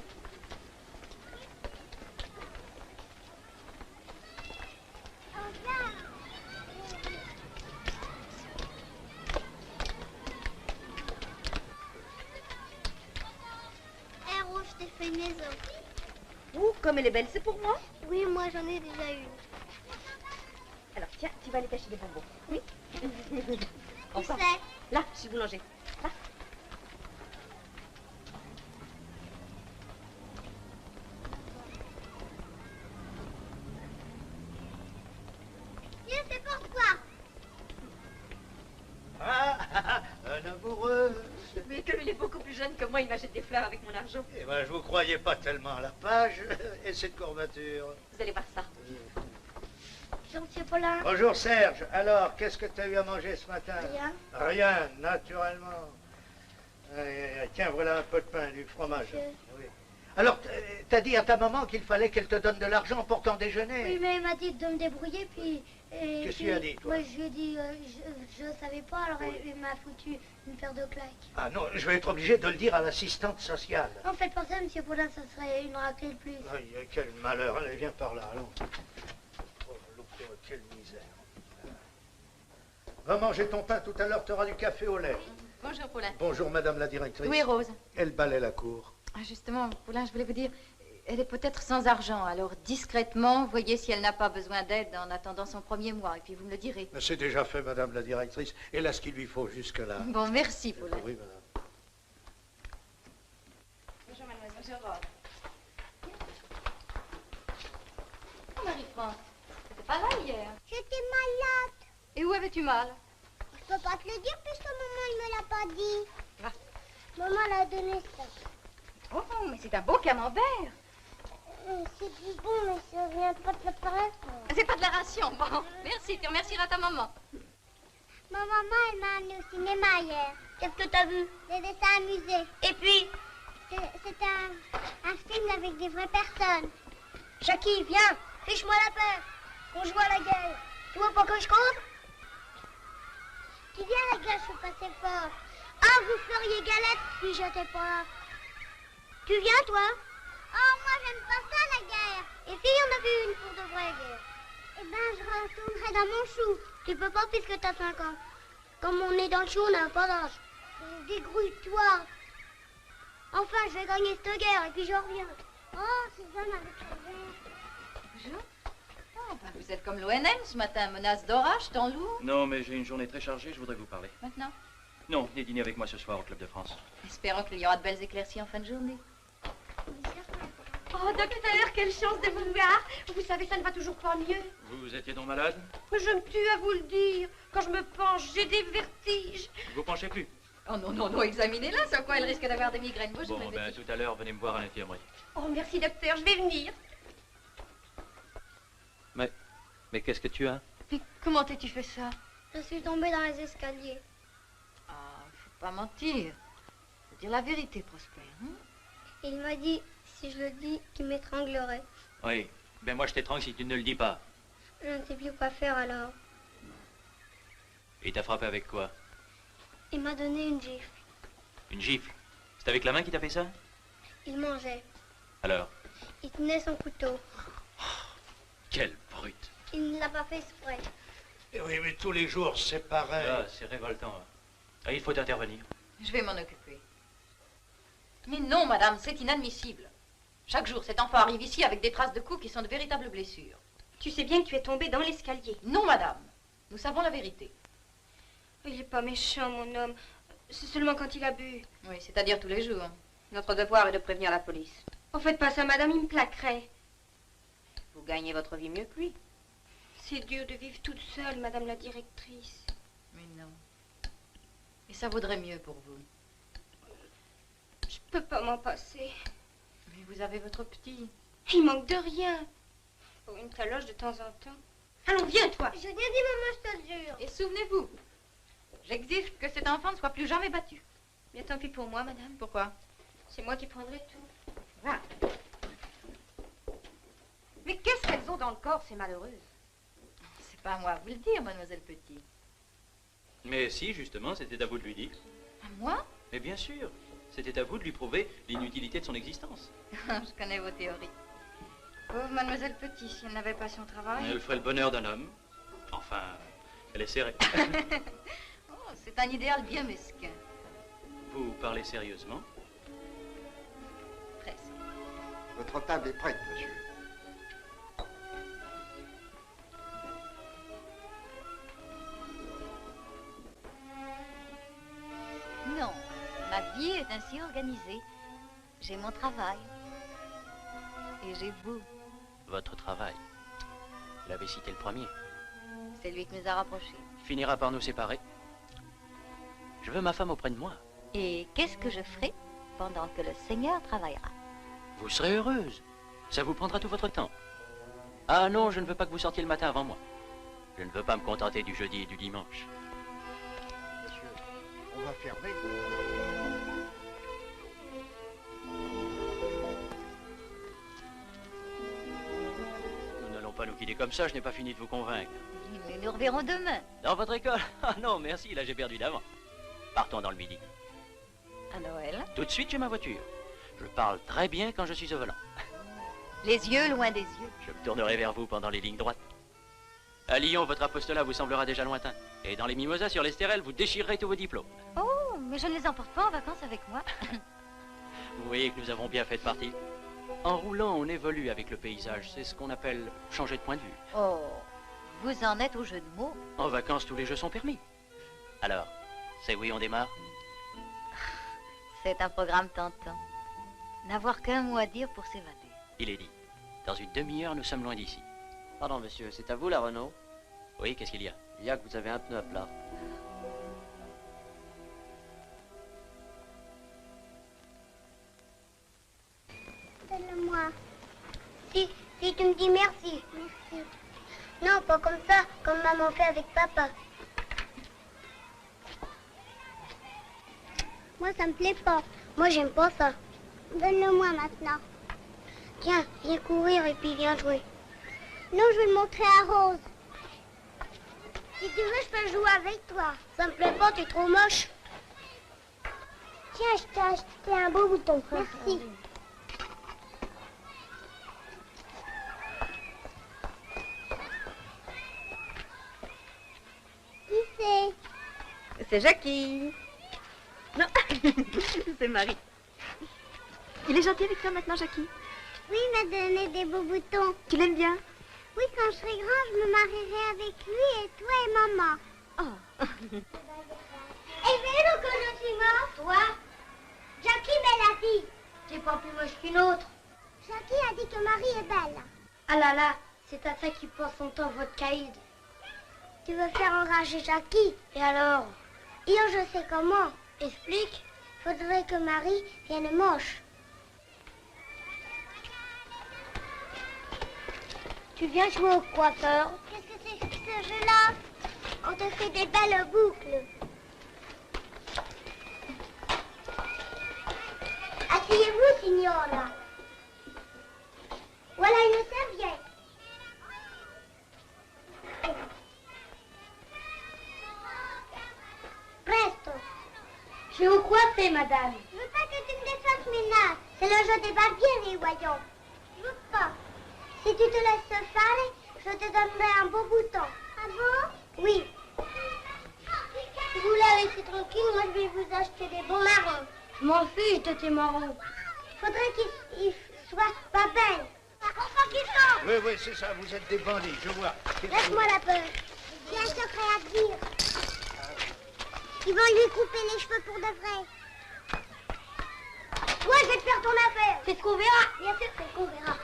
Eh, Rose, je t'ai fait une maison. Ouh, comme elle est belle, c'est pour moi? Oui, moi j'en ai déjà une. Alors, tiens, tu vas aller cacher des bonbons. Oui. Où Encore. c'est? Là, chez le boulanger. Là. Tiens, c'est pour toi. Ah, un amoureux. Mais comme il est beaucoup plus jeune que moi, il m'achète des fleurs avec mon argent. Eh ben, je vous croyais pas tellement à la page. Et cette courbature. Vous allez voir ça. Bonjour, monsieur Paulin. Bonjour Serge. Alors, qu'est-ce que tu as eu à manger ce matin? Rien. Rien, naturellement. Tiens, voilà un peu de pain, du fromage. Monsieur. Oui. Alors, t'as dit à ta maman qu'il fallait qu'elle te donne de l'argent pour ton déjeuner? Oui, mais elle m'a dit de me débrouiller, puis... Qu'est-ce que tu as dit, toi? Moi, je lui ai dit, je savais pas, alors Oui. elle m'a foutu une paire de claques. Ah non, je vais être obligé de le dire à l'assistante sociale. En fait, pour ça, monsieur Paulin, ça serait une raclée de plus. Aïe, quel malheur. Allez, viens par là, allons. Oh, Loup, quelle misère. Va manger ton pain, tout à l'heure, tu auras du café au lait. Bonjour, Paulin. Bonjour, madame la directrice. Oui, Rose. Elle balaie la cour. Ah, justement, Paulin, je voulais vous dire, elle est peut-être sans argent, alors discrètement, voyez si elle n'a pas besoin d'aide en attendant son premier mois, et puis vous me le direz. C'est déjà fait, madame la directrice. Elle a ce qu'il lui faut jusque-là. Bon, merci, Paulin. Oui, madame. Bonjour, mademoiselle. Bonjour, Rose. Marie-France. T'étais pas là hier. J'étais malade. Et où avais-tu mal? Je peux pas te le dire puisque maman ne me l'a pas dit. Va. Maman l'a donné ça. Oh, mais c'est un beau camembert. C'est du bon, mais ça vient pas de la paresse. C'est pas de la ration. Bon, merci, tu remercieras ta maman. Ma maman, elle m'a amené au cinéma hier. Qu'est-ce que t'as vu? Des dessins amusés. Et puis? C'est un film avec des vraies personnes. Jackie, viens, fiche-moi la paix. On joue à la guerre. Tu vois pas que je compte? Tu viens la guerre, je suis passé fort. Ah, vous feriez galette si j'étais pas là. Tu viens, toi? Oh, moi, j'aime pas ça, la guerre. Et si on avait une pour de vraie guerre? Eh ben, je retournerai dans mon chou. Tu peux pas puisque t'as 5 ans. Comme on est dans le chou, on n'a pas d'âge. Dégrouille-toi. Enfin, je vais gagner cette guerre et puis je reviens. Oh, Suzanne avec la guerre. Bonjour. Oh, ben, vous êtes comme l'ONM ce matin. Menace d'orage, temps lourd. Non, mais j'ai une journée très chargée, je voudrais vous parler. Maintenant? Non, venez dîner avec moi ce soir au Club de France. Espérons qu'il y aura de belles éclaircies en fin de journée. Oh, docteur, quelle chance de vous voir. Vous savez, ça ne va toujours pas mieux. Vous étiez donc malade? Mais je me tue à vous le dire. Quand je me penche, j'ai des vertiges. Vous penchez plus? Oh non, non, non, examinez-la, sans quoi elle risque d'avoir des migraines. Bonjour, Bon, mes ben petits. tout à l'heure, venez me voir à l'infirmerie. Oh, merci, docteur, je vais venir. Mais qu'est-ce que tu as? Puis comment t'es-tu fait ça? Je suis tombée dans les escaliers. Ah, faut pas mentir. Faut dire la vérité, Prosper. Hein? Il m'a dit, si je le dis, qu'il m'étranglerait. Oui. Ben moi je t'étrangle si tu ne le dis pas. Je ne sais plus quoi faire alors. Et il t'a frappé avec quoi? Il m'a donné une gifle. Une gifle? C'est avec la main qu'il t'a fait ça? Il mangeait. Alors? Il tenait son couteau. Quelle brute! Il ne l'a pas fait exprès. Eh oui, mais tous les jours, c'est pareil. Ah, c'est révoltant. Ah, il faut intervenir. Je vais m'en occuper. Mais non, madame, c'est inadmissible. Chaque jour, cet enfant arrive ici avec des traces de coups qui sont de véritables blessures. Tu sais bien que tu es tombée dans l'escalier. Non, madame. Nous savons la vérité. Il est pas méchant, mon homme. C'est seulement quand il a bu. Oui, c'est-à-dire tous les jours. Notre devoir est de prévenir la police. Oh, faites pas ça, madame, il me plaquerait. Vous gagnez votre vie mieux que lui. C'est dur de vivre toute seule, madame la directrice. Mais non. Et ça vaudrait mieux pour vous. Je peux pas m'en passer. Mais vous avez votre petit. Il manque de rien. Pour une taloche de temps en temps. Allons, viens, toi. Je t'ai dit, maman, je te le jure. Et souvenez-vous, j'exige que cet enfant ne soit plus jamais battu. Bien, tant pis pour moi, madame. Pourquoi? C'est moi qui prendrai tout. Va. Mais qu'est-ce qu'elles ont dans le corps, ces malheureuses? C'est pas à moi à vous le dire, mademoiselle Petit. Mais si, justement, c'était à vous de lui dire. À moi? Mais bien sûr, c'était à vous de lui prouver l'inutilité de son existence. Je connais vos théories. Pauvre mademoiselle Petit, si elle n'avait pas son travail. Elle ferait le bonheur d'un homme. Enfin, elle essaierait. Oh, c'est un idéal bien mesquin. Vous parlez sérieusement? Presque. Votre table est prête, monsieur. Non, ma vie est ainsi organisée. J'ai mon travail. Et j'ai vous. Votre travail. Vous l'avez cité le premier. C'est lui qui nous a rapprochés. Finira par nous séparer. Je veux ma femme auprès de moi. Et qu'est-ce que je ferai pendant que le Seigneur travaillera? Vous serez heureuse. Ça vous prendra tout votre temps. Ah non, je ne veux pas que vous sortiez le matin avant moi. Je ne veux pas me contenter du jeudi et du dimanche. Monsieur, on va fermer. Nous n'allons pas nous quitter comme ça, je n'ai pas fini de vous convaincre. Mais nous reverrons demain. Dans votre école? Ah non, merci, là j'ai perdu d'avant. Partons dans le midi. À Noël. Tout de suite, j'ai ma voiture. Je parle très bien quand je suis au volant. Les yeux loin des yeux. Je me tournerai vers vous pendant les lignes droites. À Lyon, votre apostolat vous semblera déjà lointain. Et dans les mimosas sur l'Estérel, vous déchirerez tous vos diplômes. Oh, mais je ne les emporte pas en vacances avec moi. Vous voyez que nous avons bien fait de partir. En roulant, on évolue avec le paysage. C'est ce qu'on appelle changer de point de vue. Oh, vous en êtes au jeu de mots. En vacances, tous les jeux sont permis. Alors, c'est oui, on démarre? C'est un programme tentant. N'avoir qu'un mot à dire pour s'évader. Il est dit. Dans une demi-heure, nous sommes loin d'ici. Pardon, monsieur, c'est à vous la Renault? Oui, qu'est-ce qu'il y a? Il y a que vous avez un pneu à plat. Donne-le-moi. Si tu me dis merci. Merci. Non, pas comme ça, comme maman fait avec papa. Moi, ça me plaît pas. Moi, j'aime pas ça. Donne-le-moi maintenant. Tiens, viens courir et puis viens jouer. Non, je vais le montrer à Rose. Si tu veux, je peux jouer avec toi. Ça me plaît pas, tu es trop moche. Tiens, je t'ai acheté un beau bouton. Merci. Qui c'est? C'est Jackie. Non, c'est Marie. Il est gentil avec toi maintenant, Jackie? Oui, il m'a donné des beaux boutons. Tu l'aimes bien? Oui, quand je serai grand, je me marierai avec lui et toi et maman. Oh. Et vélo quand je suis mort, toi? Jackie, belle fille. T'es pas plus moche qu'une autre. Jackie a dit que Marie est belle. Ah là là, c'est à ça qu'il pense son temps, votre caïd. Tu veux faire enrager Jackie? Et alors? Je sais comment. Explique. Faudrait que Marie vienne moche. Tu viens jouer au coiffeur? Qu'est-ce que c'est que ce jeu-là? On te fait des belles boucles. Asseyez-vous, signora. Voilà une serviette. Presto. Je vais vous coiffer, madame. Je veux pas que tu me défasses mes nattes. C'est le jeu des barbiers, les voyons. Je veux pas. Si tu te laisses faire, je te donnerai un beau bouton. Ah bon? Oui. Si vous la laissez tranquille, moi je vais vous acheter des bons marrons. Je m'en fiche de tes marrons. Faudrait qu'ils soient pas belles. Enfin qu'ils sont. Oui, c'est ça, vous êtes des bandits, je vois. Laisse-moi la peur. J'ai un secret à te dire. Ils vont lui couper les cheveux pour de vrai. Toi, je vais te faire ton affaire. C'est ce qu'on verra. Bien sûr, c'est ce qu'on verra.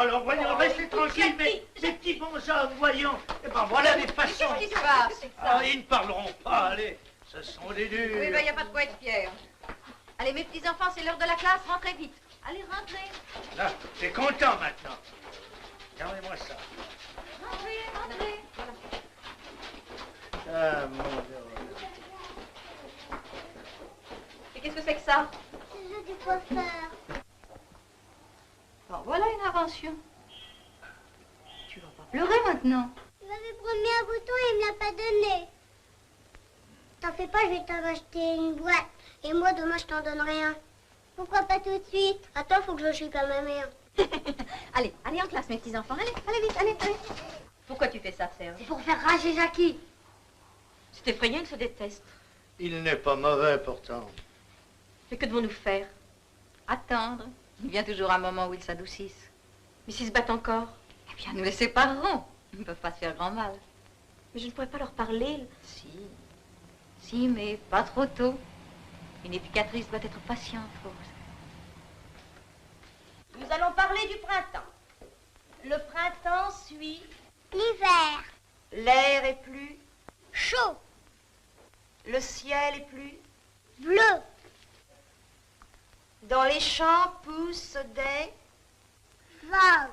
Alors, voyons, restez tranquille, mes petits bons hommes, voyons. Et ben voilà des façons. Qu'est-ce qui se passe? Ils ne parleront pas, allez, ce sont des durs. Oui, ben, il n'y a pas de quoi être fier. Allez, mes petits-enfants, c'est l'heure de la classe, rentrez vite. Allez, rentrez. Là, t'es content maintenant. Regardez-moi ça. Rentrez. Voilà. Ah, mon Dieu. Et qu'est-ce que c'est que ça? C'est le jeu du coiffeur. Bon, voilà une invention. Tu vas pas pleurer maintenant. Il m'avait promis un bouton et il me l'a pas donné. T'en fais pas, je vais t'en acheter une boîte. Et moi, demain, je t'en donne rien. Pourquoi pas tout de suite? Attends, faut que je chie à ma mère. Allez en classe, mes petits-enfants. Allez vite, allez. Pourquoi tu fais ça, Serge? C'est pour faire rager Jackie. C'est effrayant, ils se détestent. Il n'est pas mauvais, pourtant. Mais que devons-nous faire? Attendre. Il vient toujours un moment où ils s'adoucissent. Mais s'ils se battent encore, eh bien, nous les séparerons. Ils ne peuvent pas se faire grand mal. Mais je ne pourrais pas leur parler. Si, mais pas trop tôt. Une éducatrice doit être patiente, Rose. Nous allons parler du printemps. Le printemps suit... L'hiver. L'air est plus... Chaud. Le ciel est plus... Bleu. Dans les champs poussent des... Vagues.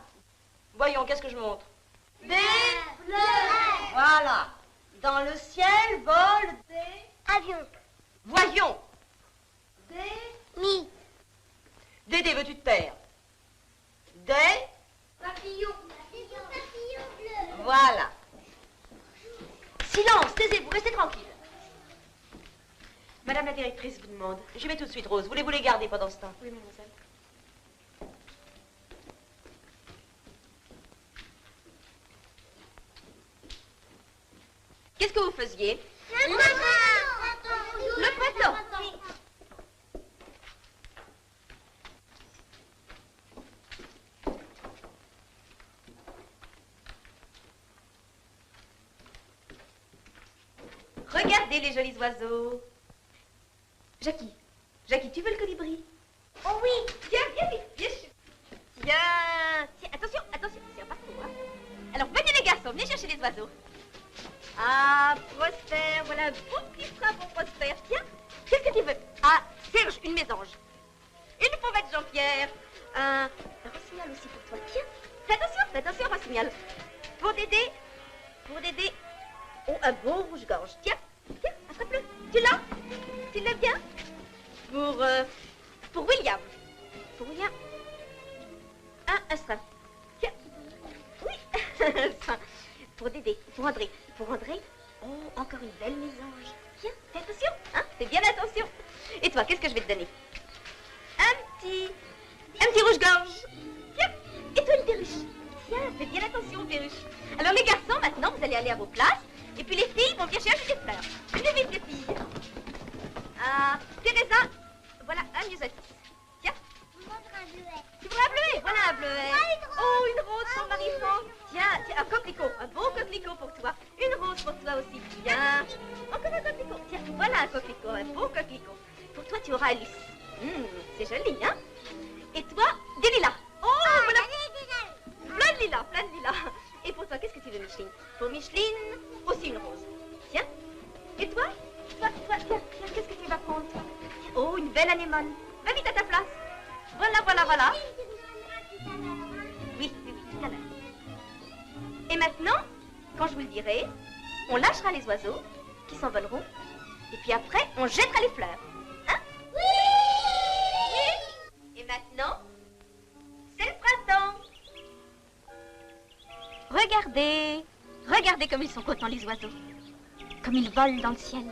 Voyons, qu'est-ce que je montre? Des fleurs. Voilà. Dans le ciel volent des... Avions. Voyons. Des... Mi. Dédé, veux-tu te taire? Des... Papillons. Des papillons bleus. Voilà. Silence, taisez-vous, restez tranquille. Madame la directrice vous demande. Je vais tout de suite, Rose. Voulez-vous les garder pendant ce temps? Oui, mademoiselle. Qu'est-ce que vous faisiez? Le printemps. Regardez les jolis oiseaux. Jackie, tu veux le colibri? Oh oui. Viens vite, viens. Tiens, attention, c'est un parcours, hein. Alors, venez les garçons, venez chercher les oiseaux. Ah, Prosper, voilà un beau petit frein pour Prosper. Tiens, qu'est-ce que tu veux? Ah, Serge, une mésange. Une fauvette Jean-Pierre. Un rossignol aussi pour toi. Tiens, fais attention, rossignol. Pour Dédé. Oh, un beau rouge-gorge. Tiens, attrape-le. Tu l'as? Tu l'as bien? Pour William. Un strain. Tiens. Oui, un strain. Pour Dédé, pour André. Oh, encore une belle mésange. Tiens, fais attention, hein? Fais bien attention. Et toi, qu'est-ce que je vais te donner? Un petit rouge-gorge. Tiens. Et toi, une perruche. Tiens, fais bien attention, perruche. Alors, les garçons, maintenant, vous allez aller à vos places. Et puis, les filles vont bien chercher des fleurs. Venez vite, les filles. Ah, Teresa, voilà un musetis. Tiens. Tu voudrais un bleuet? Voilà un bleuet. Oh, une rose pour Marie-France. Tiens, un coquelicot, un beau coquelicot pour toi. Une rose pour toi aussi. Tiens. Encore un coquelicot. Tiens, voilà un coquelicot, un beau coquelicot. Pour toi, tu auras Alice. C'est joli, hein? Et toi, des lilas. Oh, voilà. Plein de lilas. Et pour toi, qu'est-ce que tu veux, Micheline? Pour Micheline, aussi une rose. Tiens. Et toi, tiens, qu'est-ce que tu vas prendre, toi? Oh, une belle anémone. Va vite à ta place. Voilà. Oui, tout à l'heure. Et maintenant, quand je vous le dirai, on lâchera les oiseaux qui s'envoleront. Et puis après, on jettera les fleurs. Hein? Oui! Et maintenant, c'est le printemps. Regardez comme ils sont contents, les oiseaux. Comme ils volent dans le ciel,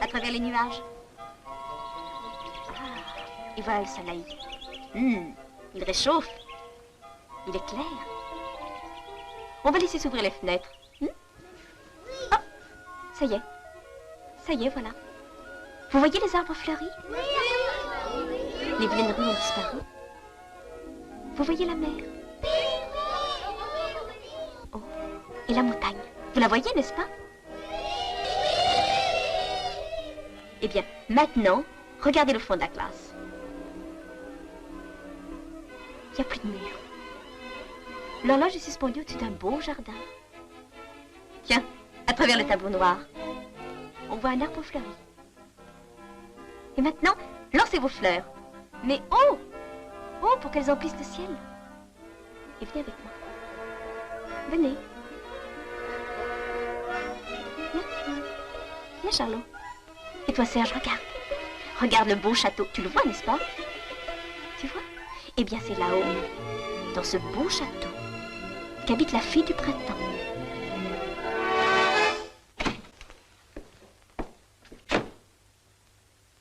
à travers les nuages. Ah, et voilà le soleil. Il réchauffe. Il est clair. On va laisser s'ouvrir les fenêtres. Oh, ça y est, voilà. Vous voyez les arbres fleuris? Les vilaineries ont disparu. Vous voyez la mer? Oh, et la montagne. Vous la voyez, n'est-ce pas? Eh bien, maintenant, regardez le fond de la classe. Il n'y a plus de mur. L'horloge est suspendue au-dessus d'un beau jardin. Tiens, à travers le tableau noir, on voit un arbre fleuri. Et maintenant, lancez vos fleurs. Mais oh, pour qu'elles emplissent le ciel. Et venez avec moi. Venez. Viens, Charlot. Et toi, Serge, regarde. Regarde le beau château. Tu le vois, n'est-ce pas? Tu vois? Eh bien, c'est là-haut, dans ce beau château, qu'habite la fille du printemps.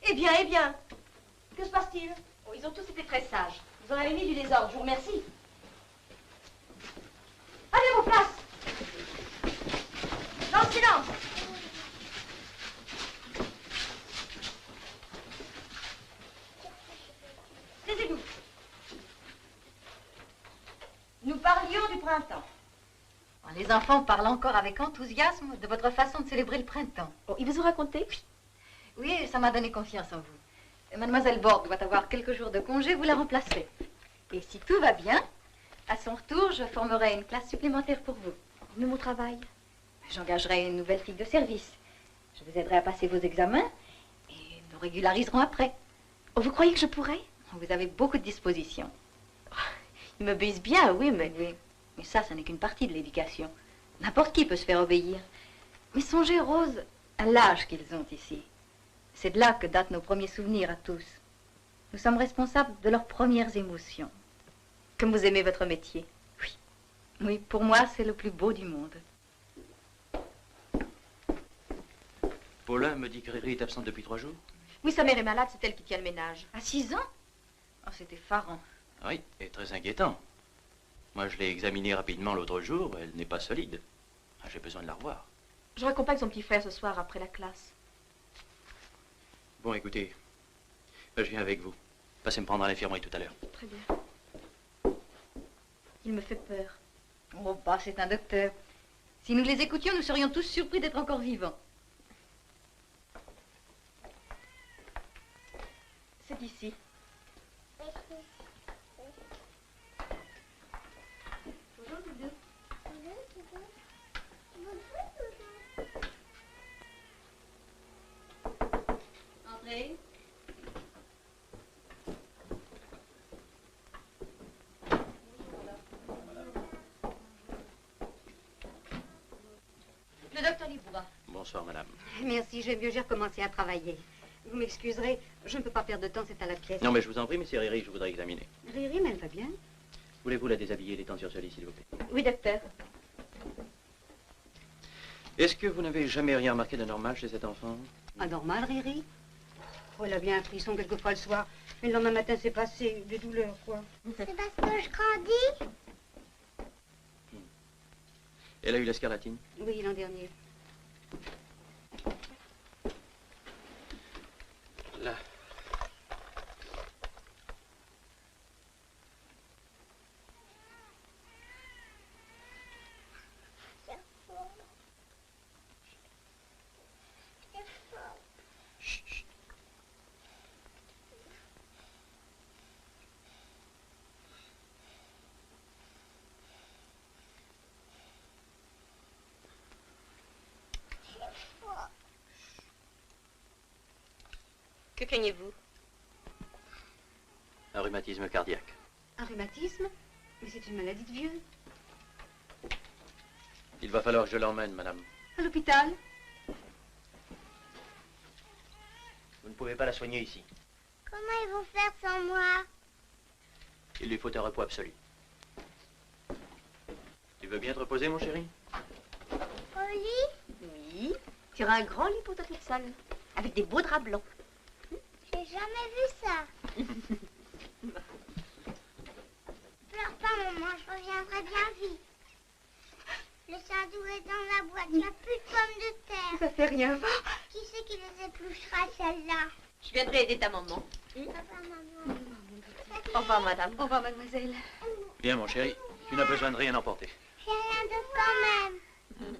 Eh bien. Que se passe-t-il? Oh, ils ont tous été très sages. Vous en avez mis du désordre, je vous remercie. Allez à vos places. Dans le silence. Taisez-vous. Nous parlions du printemps. Les enfants parlent encore avec enthousiasme de votre façon de célébrer le printemps. Oh, ils vous ont raconté? Oui, ça m'a donné confiance en vous. Et Mademoiselle Borg doit avoir quelques jours de congé, vous la remplacerez. Et si tout va bien, à son retour, je formerai une classe supplémentaire pour vous. Mais mon travail? J'engagerai une nouvelle fille de service. Je vous aiderai à passer vos examens et nous régulariserons après. Oh, vous croyez que je pourrais? Vous avez beaucoup de dispositions. Ils m'obéissent bien, oui, mais... Oui, mais ça n'est qu'une partie de l'éducation. N'importe qui peut se faire obéir. Mais songez, Rose, à l'âge qu'ils ont ici. C'est de là que datent nos premiers souvenirs à tous. Nous sommes responsables de leurs premières émotions. Comme vous aimez votre métier. Oui. Oui, pour moi, c'est le plus beau du monde. Paulin me dit que Riri est absente depuis 3 jours. Oui, sa mère est malade, c'est elle qui tient le ménage. À 6 ans? Oh, c'est effarant. Oui, et très inquiétant. Moi, je l'ai examinée rapidement l'autre jour, elle n'est pas solide. Ah, j'ai besoin de la revoir. Je raccompagne son petit frère ce soir après la classe. Bon, écoutez, je viens avec vous. Passez me prendre à l'infirmerie tout à l'heure. Très bien. Il me fait peur. Oh, bah, c'est un docteur. Si nous les écoutions, nous serions tous surpris d'être encore vivants. C'est ici. Bonjour, Doudou. Entrez. Le docteur Libois. Bonsoir, madame. Merci, j'aime mieux, j'ai recommencé à travailler. Vous m'excuserez, je ne peux pas perdre de temps, c'est à la pièce. Non, mais je vous en prie, mais c'est Riri que je voudrais examiner. Riri, mais elle va bien. Voulez-vous la déshabiller, les tentures sur lit, s'il vous plaît? Oui, docteur. Est-ce que vous n'avez jamais rien remarqué de normal chez cet enfant? Anormal, Riri? Oh, elle a bien un frisson quelquefois le soir, mais le lendemain matin, c'est passé, des douleurs, quoi. C'est parce que je grandis. Elle a eu la scarlatine? Oui, l'an dernier. Là. Que craignez-vous? Un rhumatisme cardiaque. Un rhumatisme? Mais c'est une maladie de vieux. Il va falloir que je l'emmène, madame. À l'hôpital? Vous ne pouvez pas la soigner ici. Comment ils vont faire sans moi? Il lui faut un repos absolu. Tu veux bien te reposer, mon chéri? Au lit? Oui. Tu auras un grand lit pour ta toute seule, avec des beaux draps blancs. J'ai jamais vu ça. Pleure pas, maman, je reviendrai bien vite. Le sardou est dans la boîte, il n'y a plus de pommes de terre. Ça fait rien. Qui c'est qui les épluchera, celles-là? Je viendrai aider ta maman. Papa, maman. Au revoir, madame. Au revoir, mademoiselle. Bien, mon chéri, tu n'as besoin de rien emporter. J'ai rien de quand même.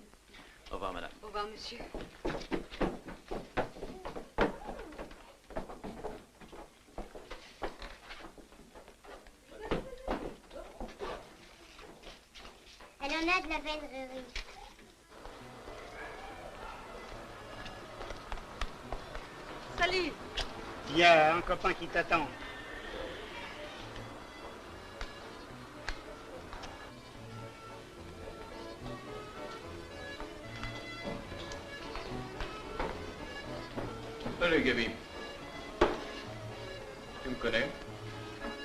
Au revoir, madame. Au revoir, monsieur. Elle en a de la veine, Riri. Salut. Il y a un copain qui t'attend. Salut, Gaby. Tu me connais?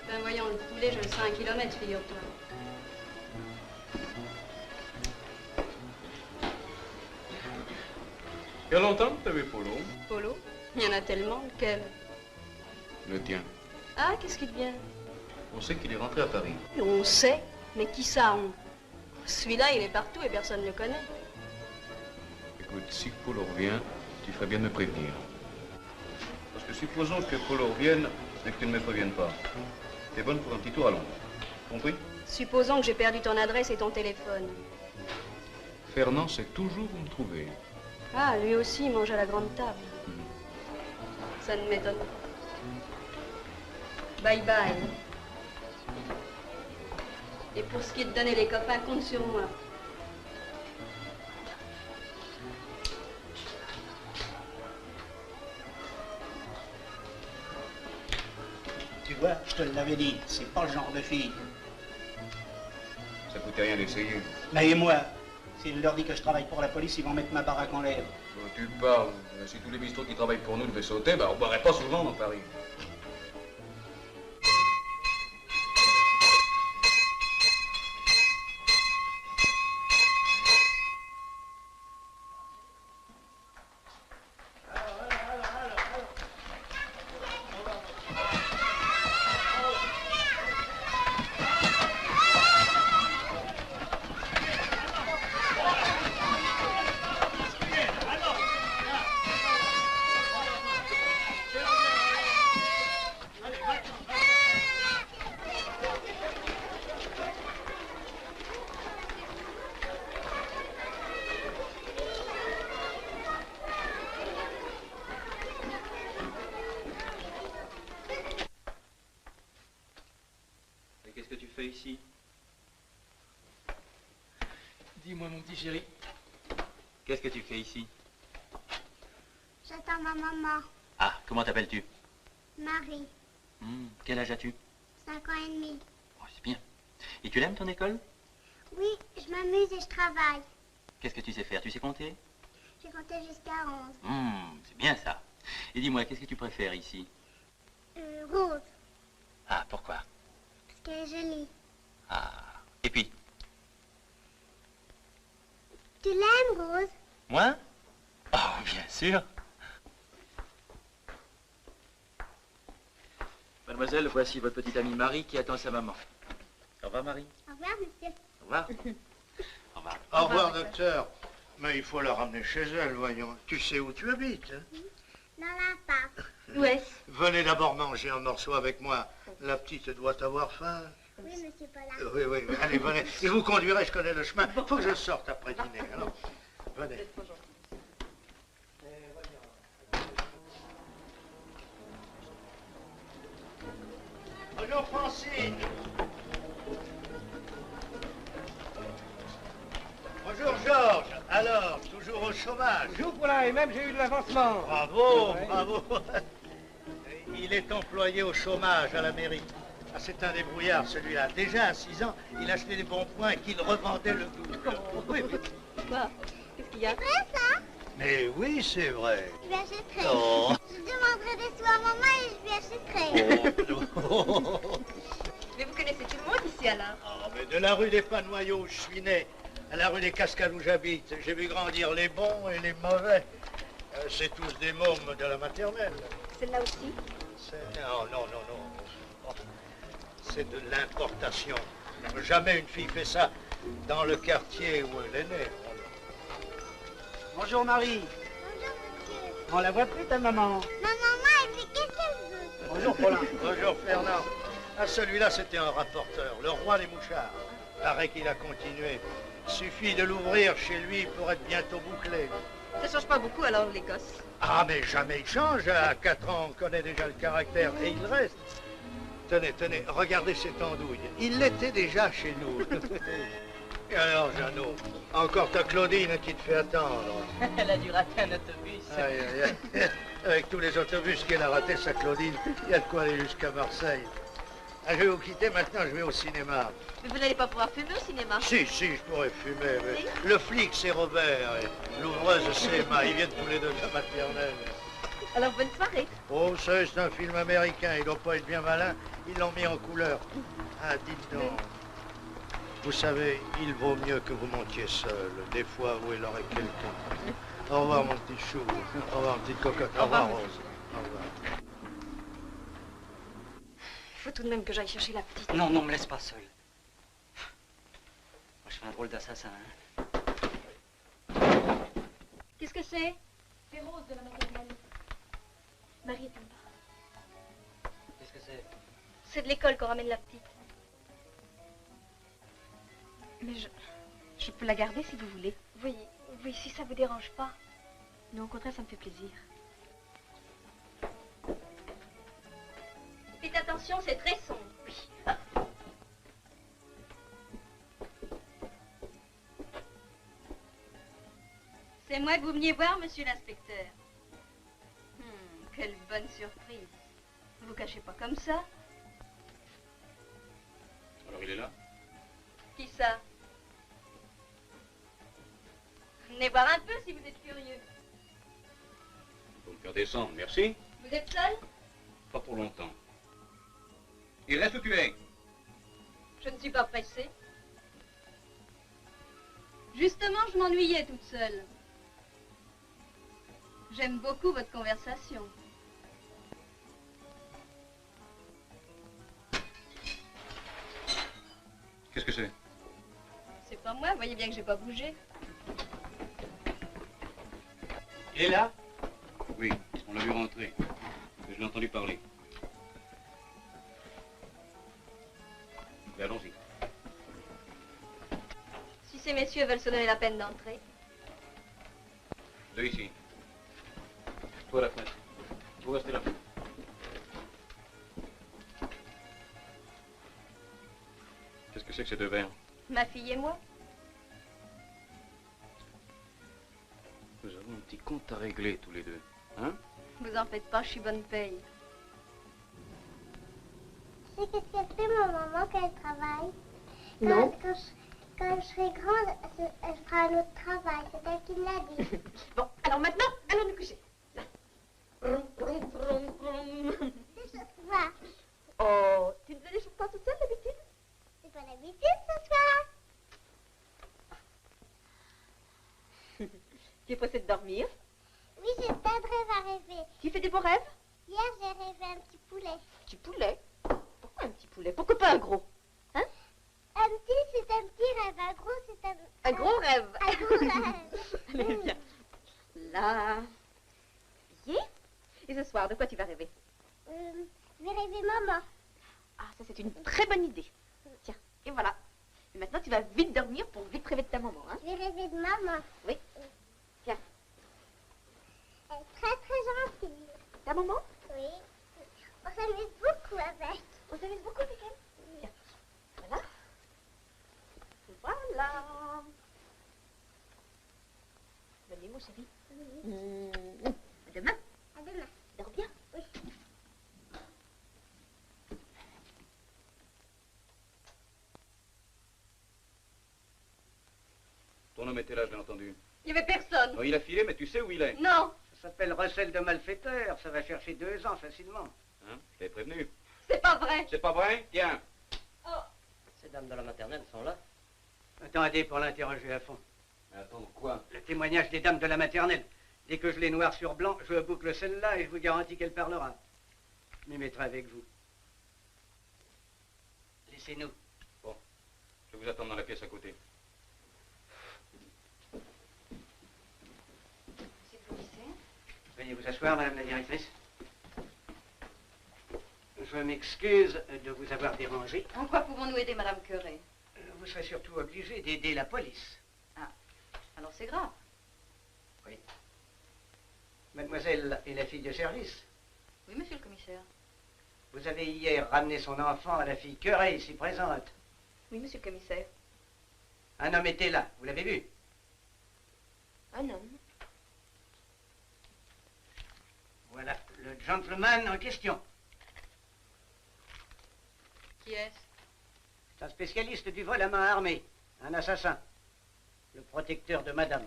Ben voyons, le poulet, je le sens à 1 kilomètre, figure-toi. Il y a longtemps que tu avais Polo. Polo? Il y en a tellement, lequel? Le tien. Ah, qu'est-ce qu'il devient? On sait qu'il est rentré à Paris. On sait, mais qui ça, on? Celui-là, il est partout et personne ne le connaît. Écoute, si Polo revient, tu ferais bien de me prévenir. Parce que supposons que Polo revienne et que tu ne me préviennes pas. T'es bonne pour un petit tour à Londres. Compris? Supposons que j'ai perdu ton adresse et ton téléphone. Fernand sait toujours où me trouver. Ah, lui aussi, il mange à la grande table. Ça ne m'étonne pas. Bye bye. Et pour ce qui est de donner les copains, compte sur moi. Tu vois, je te l'avais dit, c'est pas le genre de fille. Ça coûtait rien d'essayer. Mais et moi, s'il leur dit que je travaille pour la police, ils vont mettre ma baraque en l'air. Bon, tu parles. Si tous les bistrots qui travaillent pour nous devaient sauter, ben on boirait pas souvent dans Paris. qu'est-ce que tu fais ici? Dis-moi, mon petit chéri. Qu'est-ce que tu fais ici? J'attends ma maman, Ah, comment t'appelles-tu? Marie, Quel âge as-tu? 5 ans et demi. Oh, c'est bien. Et tu l'aimes ton école? Oui, je m'amuse et je travaille. Qu'est-ce que tu sais faire? Tu sais compter? J'ai compté jusqu'à 11. C'est bien ça. Et dis-moi, qu'est-ce que tu préfères ici? Rose, Ah, pourquoi? parce qu'elle est jolie. Ah, et puis? Tu l'aimes, Rose? Moi? Oh, bien sûr. Mademoiselle, voici votre petite amie Marie qui attend sa maman. Au revoir, Marie. Au revoir, monsieur. Au revoir. Au revoir. Au revoir, docteur. Mais il faut la ramener chez elle, voyons. Tu sais où tu habites, hein? Dans l'appart. Où est-ce? Venez d'abord manger un morceau avec moi. La petite doit avoir faim. Oui, monsieur Paula. Oui, oui, allez, venez. Et vous conduirez, je connais le chemin. Il faut que je sorte après dîner. Alors, venez. Bonjour, Francine. Bonjour, Georges. Alors, toujours au chômage? Toujours pour là, et même j'ai eu de l'avancement. Bravo, Ouais. bravo. Il est employé au chômage à la mairie. Ah, c'est un débrouillard, celui-là. Déjà, à 6 ans, il achetait des bons points qu'il revendait le double. Oui, oui. Quoi? Qu'est-ce qu'il y a? C'est vrai, ça? Mais oui, c'est vrai. Je lui achèterai. Oh. Je demanderai des sous à maman et je lui achèterai. Mais vous connaissez tout le monde ici, Alain? Ah, mais de la rue des Panoyaux où je suis né, à la rue des Cascades où j'habite, j'ai vu grandir les bons et les mauvais. C'est tous des mômes de la maternelle. Celle-là aussi? Non, non, non, non. Oh, c'est de l'importation. Jamais une fille fait ça dans le quartier où elle est née. Bonjour Marie. Bonjour, monsieur. On la voit plus ta maman. Ma maman, et puis qu'est-ce qu'elle veut? Bonjour Paulin. Bonjour Fernand. Ah, celui-là, c'était un rapporteur, le roi des mouchards. Paraît qu'il a continué. Suffit de l'ouvrir chez lui pour être bientôt bouclé. Ça change pas beaucoup alors les gosses. Ah, mais jamais il change. À 4 ans, on connaît déjà le caractère et il reste. Tenez, tenez, regardez cette andouille. Il l'était déjà chez nous. Et alors, Jeannot, encore ta Claudine qui te fait attendre. Elle a dû rater un autobus. Aïe, aïe, aïe. Avec tous les autobus qu'elle a ratés, sa Claudine, il y a de quoi aller jusqu'à Marseille. Ah, je vais vous quitter, maintenant je vais au cinéma. Mais vous n'allez pas pouvoir fumer au cinéma? Si, si, je pourrais fumer, mais le flic c'est Robert et l'ouvreuse c'est Emma, ils viennent tous les deux de la maternelle. Alors bonne soirée. Oh, ça c'est un film américain, il doit pas être bien malin, ils l'ont mis en couleur. Ah, dites donc, vous savez, il vaut mieux que vous montiez seul, des fois où il aurait quelqu'un. Au revoir mon petit chou, au revoir mon petit cocotte, au revoir Rose. Au revoir. Il faut tout de même que j'aille chercher la petite. Non, non, me laisse pas seul. Moi, je fais un drôle d'assassin, hein. Qu'est-ce que c'est? C'est Rose de la maternelle. Marie est en bas. Qu'est-ce que c'est? C'est de l'école qu'on ramène la petite. Mais je peux la garder si vous voulez. Oui, oui, si ça vous dérange pas. Non, au contraire, ça me fait plaisir. Faites attention, c'est très sombre. Oui. C'est moi que vous veniez voir, monsieur l'inspecteur. Quelle bonne surprise. Vous vous cachez pas comme ça. Alors il est là? Qui ça? Venez voir un peu si vous êtes curieux. Faut me faire descendre, merci. Vous êtes seul? Pas pour longtemps. Il reste où tu es? Je ne suis pas pressée. Justement, je m'ennuyais toute seule. J'aime beaucoup votre conversation. Qu'est-ce que c'est? C'est pas moi, voyez bien que j'ai pas bougé. Il est là? Oui, on l'a vu rentrer. Je l'ai entendu parler. Mais allons-y. Si ces messieurs veulent se donner la peine d'entrer. De ici. Toi à la fenêtre. Vous restez là. Qu'est-ce que c'est que ces deux verres? Ma fille et moi. Nous avons un petit compte à régler tous les deux. Hein? Vous en faites pas, je suis bonne paye. Tu sais qu'est-ce qu'elle fait, ma maman, quand elle travaille? Non. Quand je serai grande, elle fera un autre travail. C'est elle qui me l'a dit. Bon, alors maintenant, allons nous coucher. Là. Va. Oh, tu ne te déchires pas toute seule d'habitude? C'est pas l'habitude ce soir. Tu es pressée de dormir? Oui, j'ai plein de rêves à rêver. Tu fais des beaux rêves? Hier, j'ai rêvé un petit poulet. Petit poulet? Pourquoi un petit poulet? Pourquoi pas un gros? Hein? Un petit, c'est un petit rêve. Un gros, c'est un... Un gros rêve. Un gros rêve. Allez, viens. Là. Yeah. Et ce soir, de quoi tu vas rêver? Je vais rêver maman. Ah, ça c'est une très bonne idée. Tiens, et voilà. Et maintenant, tu vas vite dormir pour vite rêver de ta maman, hein? Je vais rêver de maman. Oui. Tiens. Elle est très très gentille. Ta maman? Oui. On s'amuse beaucoup avec. On s'amuse beaucoup avec elle? Tiens. Voilà. Voilà. Bonne nuit, mon chéri. À demain. À demain. Dors bien. Oui. Ton homme était là, je l'ai entendu. Il n'y avait personne. Non, il a filé, mais tu sais où il est. Non. Ça s'appelle recel de malfaiteur. Ça va chercher 2 ans facilement. Hein? Je t'avais prévenu. C'est pas vrai. C'est pas vrai? Tiens. Oh. Ces dames de la maternelle sont là. Attendez pour l'interroger à fond. Mais attends, quoi? Le témoignage des dames de la maternelle. Dès que je l'ai noir sur blanc, je boucle celle-là et je vous garantis qu'elle parlera. Je m'y mettrai avec vous. Laissez-nous. Bon. Je vais vous attendre dans la pièce à côté. Veuillez vous asseoir, madame la directrice. Je m'excuse de vous avoir dérangé. En quoi pouvons-nous aider, Madame Curé? Vous serez surtout obligé d'aider la police. Ah, alors c'est grave. Oui. Mademoiselle est la fille de service. Oui, monsieur le commissaire. Vous avez hier ramené son enfant à la fille Curé, ici présente. Oui, monsieur le commissaire. Un homme était là, vous l'avez vu? Un homme? Voilà, le gentleman en question. Qui est-ce? C'est un spécialiste du vol à main armée. Un assassin. Le protecteur de madame.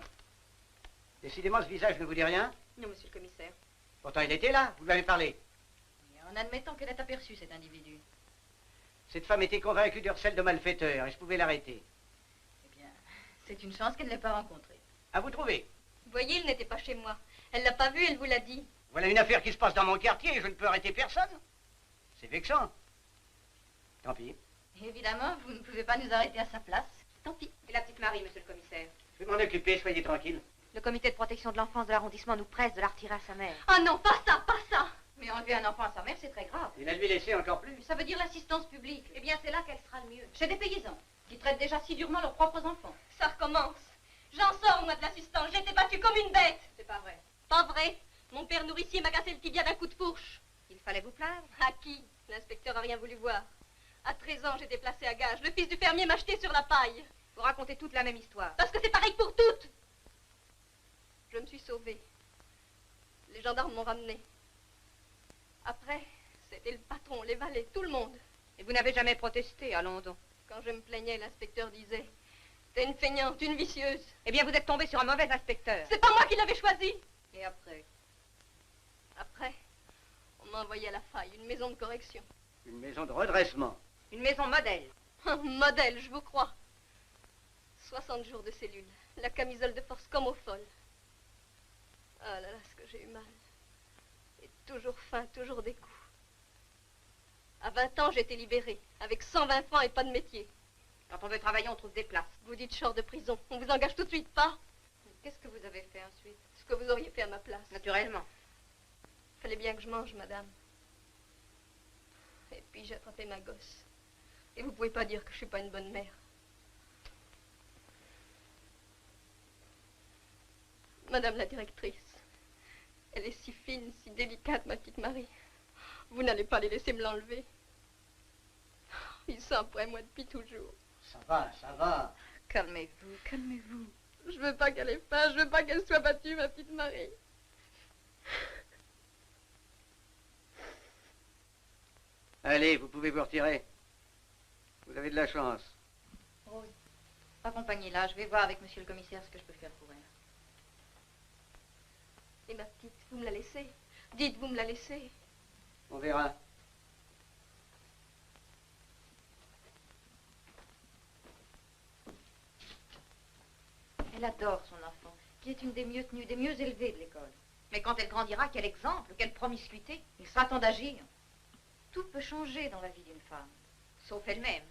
Décidément, ce visage ne vous dit rien? Non, monsieur le commissaire. Pourtant, il était là, vous m'avez parlé. Et en admettant qu'elle ait aperçu cet individu. Cette femme était convaincue de recel de malfaiteur et je pouvais l'arrêter. Eh bien, c'est une chance qu'elle ne l'ait pas rencontré. À vous trouver. Vous voyez, il n'était pas chez moi. Elle l'a pas vu, elle vous l'a dit. Voilà une affaire qui se passe dans mon quartier et je ne peux arrêter personne. C'est vexant. Tant pis. Évidemment, vous ne pouvez pas nous arrêter à sa place. Tant pis. Et la petite Marie, monsieur le commissaire? Je vais m'en occuper, soyez tranquille. Le comité de protection de l'enfance de l'arrondissement nous presse de la retirer à sa mère. Ah non, pas ça, pas ça. Mais enlever un enfant à sa mère, c'est très grave. Et la lui laisser encore plus. Ça veut dire l'assistance publique. Eh bien, c'est là qu'elle sera le mieux. Chez des paysans, qui traitent déjà si durement leurs propres enfants. Ça recommence. J'en sors, moi, de l'assistance. J'ai été battue comme une bête. C'est pas vrai. Pas vrai. Mon père nourricier m'a cassé le tibia d'un coup de fourche. Il fallait vous plaindre? À qui? L'inspecteur a rien voulu voir. À 13 ans, j'étais placée à gage. Le fils du fermier m'a jeté sur la paille. Vous racontez toute la même histoire. Parce que c'est pareil pour toutes. Je me suis sauvée. Les gendarmes m'ont ramenée. Après, c'était le patron, les valets, tout le monde. Et vous n'avez jamais protesté, allons donc. Quand je me plaignais, l'inspecteur disait « T'es une feignante, une vicieuse. » Eh bien, vous êtes tombé sur un mauvais inspecteur. C'est pas moi qui l'avais choisi. Et après? Après, on m'a envoyé à la faille, une maison de correction. Une maison de redressement. Une maison modèle. Un modèle, je vous crois. 60 jours de cellule, la camisole de force comme aux folles. Ah là là, ce que j'ai eu mal. Et toujours faim, toujours des coups. À 20 ans, j'ai été libérée, avec 120 francs et pas de métier. Quand on veut travailler, on trouve des places. Vous dites short de prison, on vous engage tout de suite, pas? Qu'est-ce que vous avez fait ensuite? Ce que vous auriez fait à ma place. Naturellement. Fallait bien que je mange, madame. Et puis j'ai attrapé ma gosse. Et vous pouvez pas dire que je suis pas une bonne mère. Madame la directrice, elle est si fine, si délicate, ma petite Marie. Vous n'allez pas les laisser me l'enlever. Ils sont après moi depuis toujours. Ça va, ça va. Calmez-vous, calmez-vous. Je veux pas qu'elle ait faim, je veux pas qu'elle soit battue, ma petite Marie. Allez, vous pouvez vous retirer. Vous avez de la chance. Rose, accompagnez-la. Je vais voir avec monsieur le commissaire ce que je peux faire pour elle. Et ma petite, vous me la laissez? Dites, vous me la laissez? On verra. Elle adore son enfant, qui est une des mieux tenues, des mieux élevées de l'école. Mais quand elle grandira, quel exemple, quelle promiscuité. Il sera temps d'agir. Tout peut changer dans la vie d'une femme, sauf elle-même.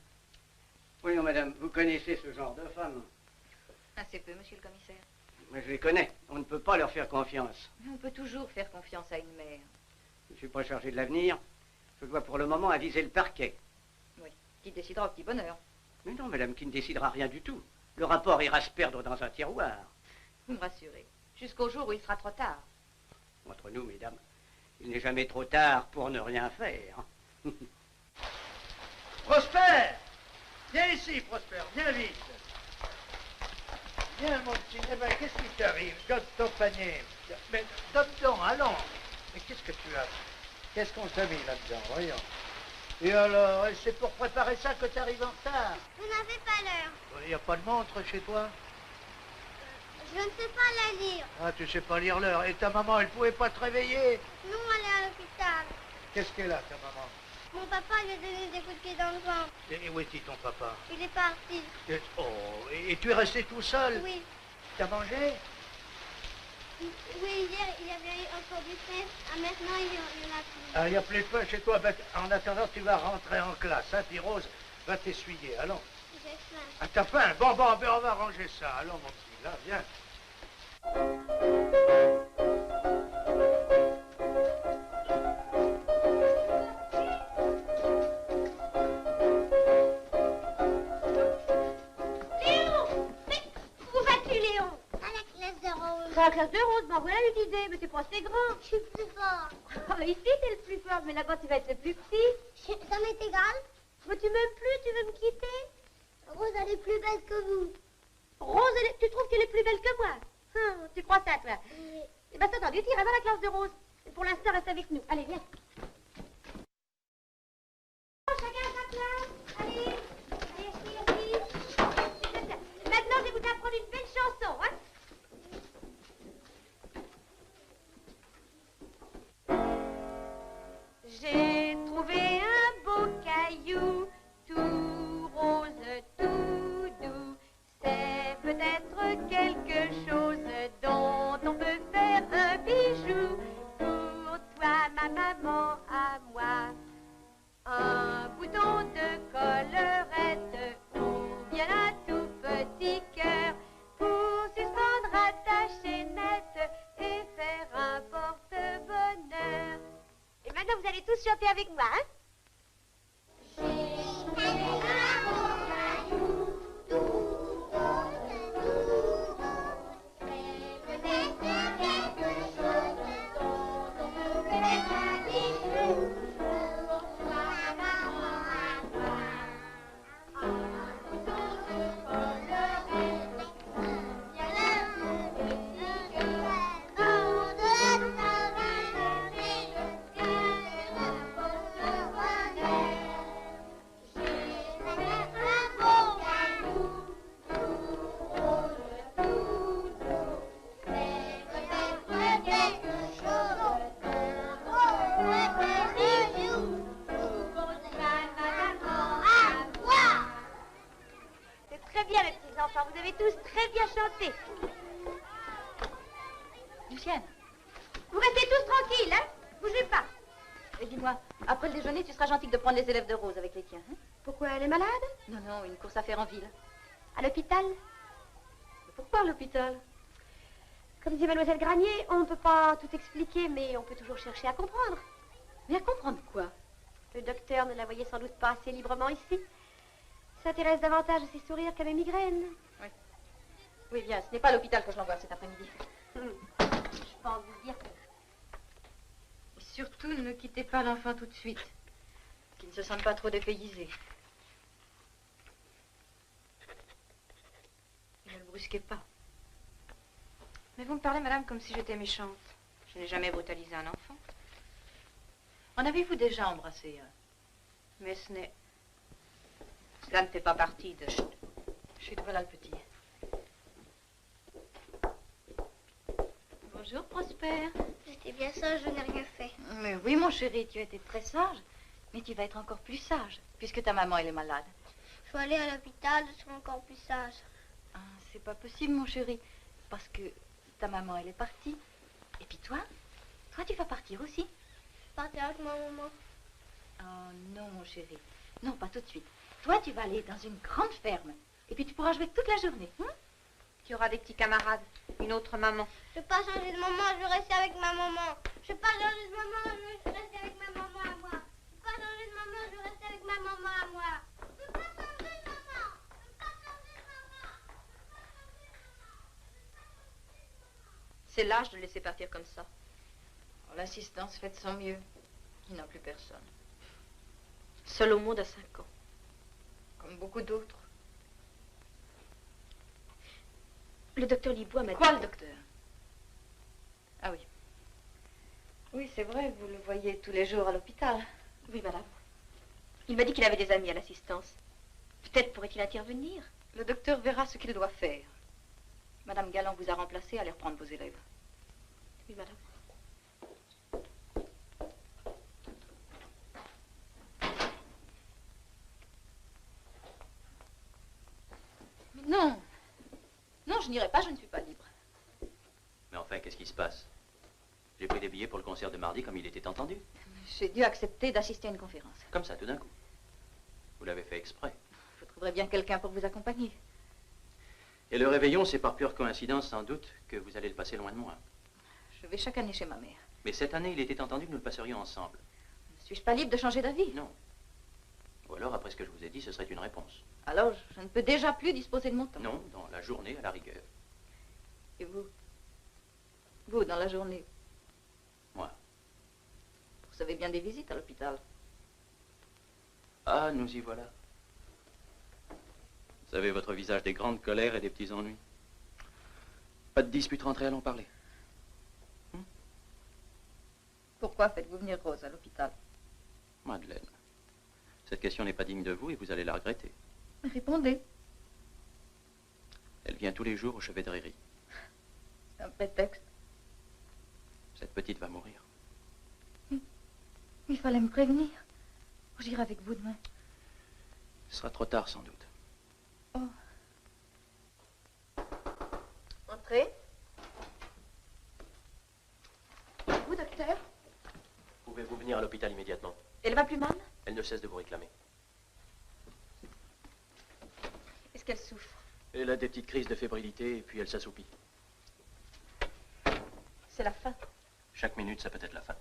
Oui, non, madame, vous connaissez ce genre de femmes. Assez peu, monsieur le commissaire. Moi, je les connais. On ne peut pas leur faire confiance. Mais on peut toujours faire confiance à une mère. Je ne suis pas chargé de l'avenir. Je dois pour le moment aviser le parquet. Oui, qui décidera au petit bonheur. Mais non, madame, qui ne décidera rien du tout. Le rapport ira se perdre dans un tiroir. Vous me rassurez. Jusqu'au jour où il sera trop tard. Entre nous, mesdames, il n'est jamais trop tard pour ne rien faire. Prosper! Viens ici, Prosper, viens vite. Viens, mon petit. Eh ben, qu'est-ce qui t'arrive? Donne ton panier. Mais donne-donc, allons. Mais qu'est-ce que tu as? Qu'est-ce qu'on t'a mis là-dedans? Voyons. Et alors, c'est pour préparer ça que tu arrives en retard? Vous n'avez pas l'heure. Il n'y a pas de montre chez toi? Je ne sais pas la lire. Ah, tu sais pas lire l'heure. Et ta maman, elle pouvait pas te réveiller? Non, elle est à l'hôpital. Qu'est-ce qu'elle a, ta maman? Mon papa lui a donné des coups de pied dans le ventre. Et où est-il, ton papa? Il est parti. Oh, et tu es resté tout seul? Oui. T'as mangé? Oui, hier, il y avait encore du pain. Ah, maintenant, il y en a plus. Ah, il n'y a plus de pain chez toi. Ben, en attendant, tu vas rentrer en classe, hein, puis Rose va t'essuyer. Allons. J'ai faim. Ah, t'as faim? Bon, ben, on va ranger ça. Allons, mon petit, là, viens. Dans la classe de Rose, ben voilà une idée, mais t'es pas assez grand. Je suis plus fort. Ici, t'es le plus fort, mais là-bas, tu vas être le plus petit. Ça m'est égal. Mais tu m'aimes plus, tu veux me quitter? Rose, elle est plus belle que vous. Rose, tu trouves qu'elle est plus belle que moi? Tu crois ça, toi? Oui. Eh ben, ça t'en dit, tu iras dans la classe de Rose. Et pour l'instant, reste avec nous. Allez, viens. Chacun à sa place. Allez. Allez, maintenant, je vais vous apprendre une belle chanson, hein? J'ai trouvé un beau caillou, tout rose, tout doux. C'est peut-être quelque chose dont on peut faire un bijou. Pour toi, ma maman, à moi, un bouton de collerette ou bien un tout petit cœur pour suspendre à ta chaînette et faire un porte-bonheur. Et maintenant, vous allez tous chanter avec moi, hein? Vous avez tous très bien chanté. Lucienne. Vous restez tous tranquilles, hein? Bougez pas. Et dis-moi, après le déjeuner, tu seras gentille de prendre les élèves de Rose avec les tiens, hein? Pourquoi, elle est malade? Non, non, une course à faire en ville. À l'hôpital? Pourquoi à l'hôpital? Comme dit mademoiselle Granier, on ne peut pas tout expliquer, mais on peut toujours chercher à comprendre. Mais à comprendre quoi? Le docteur ne la voyait sans doute pas assez librement ici. S'intéresse davantage à ses sourires qu'à mes migraines. Oui. Oui, bien, ce n'est pas à l'hôpital que je l'envoie cet après-midi. Je pense vous dire. Et surtout, ne quittez pas l'enfant tout de suite. Qu'il ne se sente pas trop dépaysé. brusquez pas. Mais vous me parlez, madame, comme si j'étais méchante. Je n'ai jamais brutalisé un enfant. En avez-vous déjà embrassé un? Mais ce n'est... Cela ne fait pas partie de... Chut, voilà le petit. Bonjour, Prosper. J'étais bien sage, je n'ai rien fait. Mais oui, mon chéri, tu as été très sage. Mais tu vas être encore plus sage, puisque ta maman, elle est malade. Je vais aller à l'hôpital, je serai encore plus sage. Ah, c'est pas possible, mon chéri, parce que ta maman, elle est partie. Et puis toi, tu vas partir aussi. Je partirai avec ma maman. Oh non, mon chéri. Non, pas tout de suite. Toi, tu vas aller dans une grande ferme. Et puis tu pourras jouer toute la journée. Tu auras des petits camarades, une autre maman. Je ne vais pas changer de maman, je vais rester avec ma maman. Je ne vais pas changer de maman, je vais rester avec ma maman à moi. Je ne vais pas changer de maman, je vais rester avec ma maman à moi. Je ne vais pas changer de maman. Je ne vais pas changer de maman. C'est l'âge de laisser partir comme ça. Oh, l'assistance fait de son mieux. Il n'a plus personne. Seul au monde à 5 ans. Comme beaucoup d'autres. Le docteur Libois m'a dit... Quoi, le docteur? Ah oui. Oui, c'est vrai, vous le voyez tous les jours à l'hôpital. Oui, madame. Il m'a dit qu'il avait des amis à l'assistance. Peut-être pourrait-il intervenir. Le docteur verra ce qu'il doit faire. Madame Galland vous a remplacé, allez reprendre vos élèves. Oui, madame. Mais non. Non, je n'irai pas, je ne suis pas libre. Mais enfin, qu'est-ce qui se passe? J'ai pris des billets pour le concert de mardi comme il était entendu. J'ai dû accepter d'assister à une conférence. Comme ça, tout d'un coup. Vous l'avez fait exprès. Vous trouverez bien quelqu'un pour vous accompagner. Et le réveillon, c'est par pure coïncidence, sans doute, que vous allez le passer loin de moi. Je vais chaque année chez ma mère. Mais cette année, il était entendu que nous le passerions ensemble. Ne suis-je pas libre de changer d'avis? Non. Ou alors, après ce que je vous ai dit, ce serait une réponse. Alors, je ne peux déjà plus disposer de mon temps. Non, dans la journée, à la rigueur. Et vous? Vous, dans la journée? Moi. Vous recevez bien des visites à l'hôpital. Ah, nous y voilà. Vous avez votre visage des grandes colères et des petits ennuis. Pas de dispute, rentrez, allons parler. Pourquoi faites-vous venir Rose à l'hôpital? Madeleine, cette question n'est pas digne de vous et vous allez la regretter. Répondez. Elle vient tous les jours au chevet de Riri. C'est un prétexte. Cette petite va mourir. Il fallait me prévenir. J'irai avec vous demain. Ce sera trop tard, sans doute. Oh. Entrez. Vous, docteur? Pouvez-vous venir à l'hôpital immédiatement? Elle va plus mal? Elle ne cesse de vous réclamer. Est-ce qu'elle souffre? Elle a des petites crises de fébrilité et puis elle s'assoupit. C'est la fin. Chaque minute, ça peut être la fin.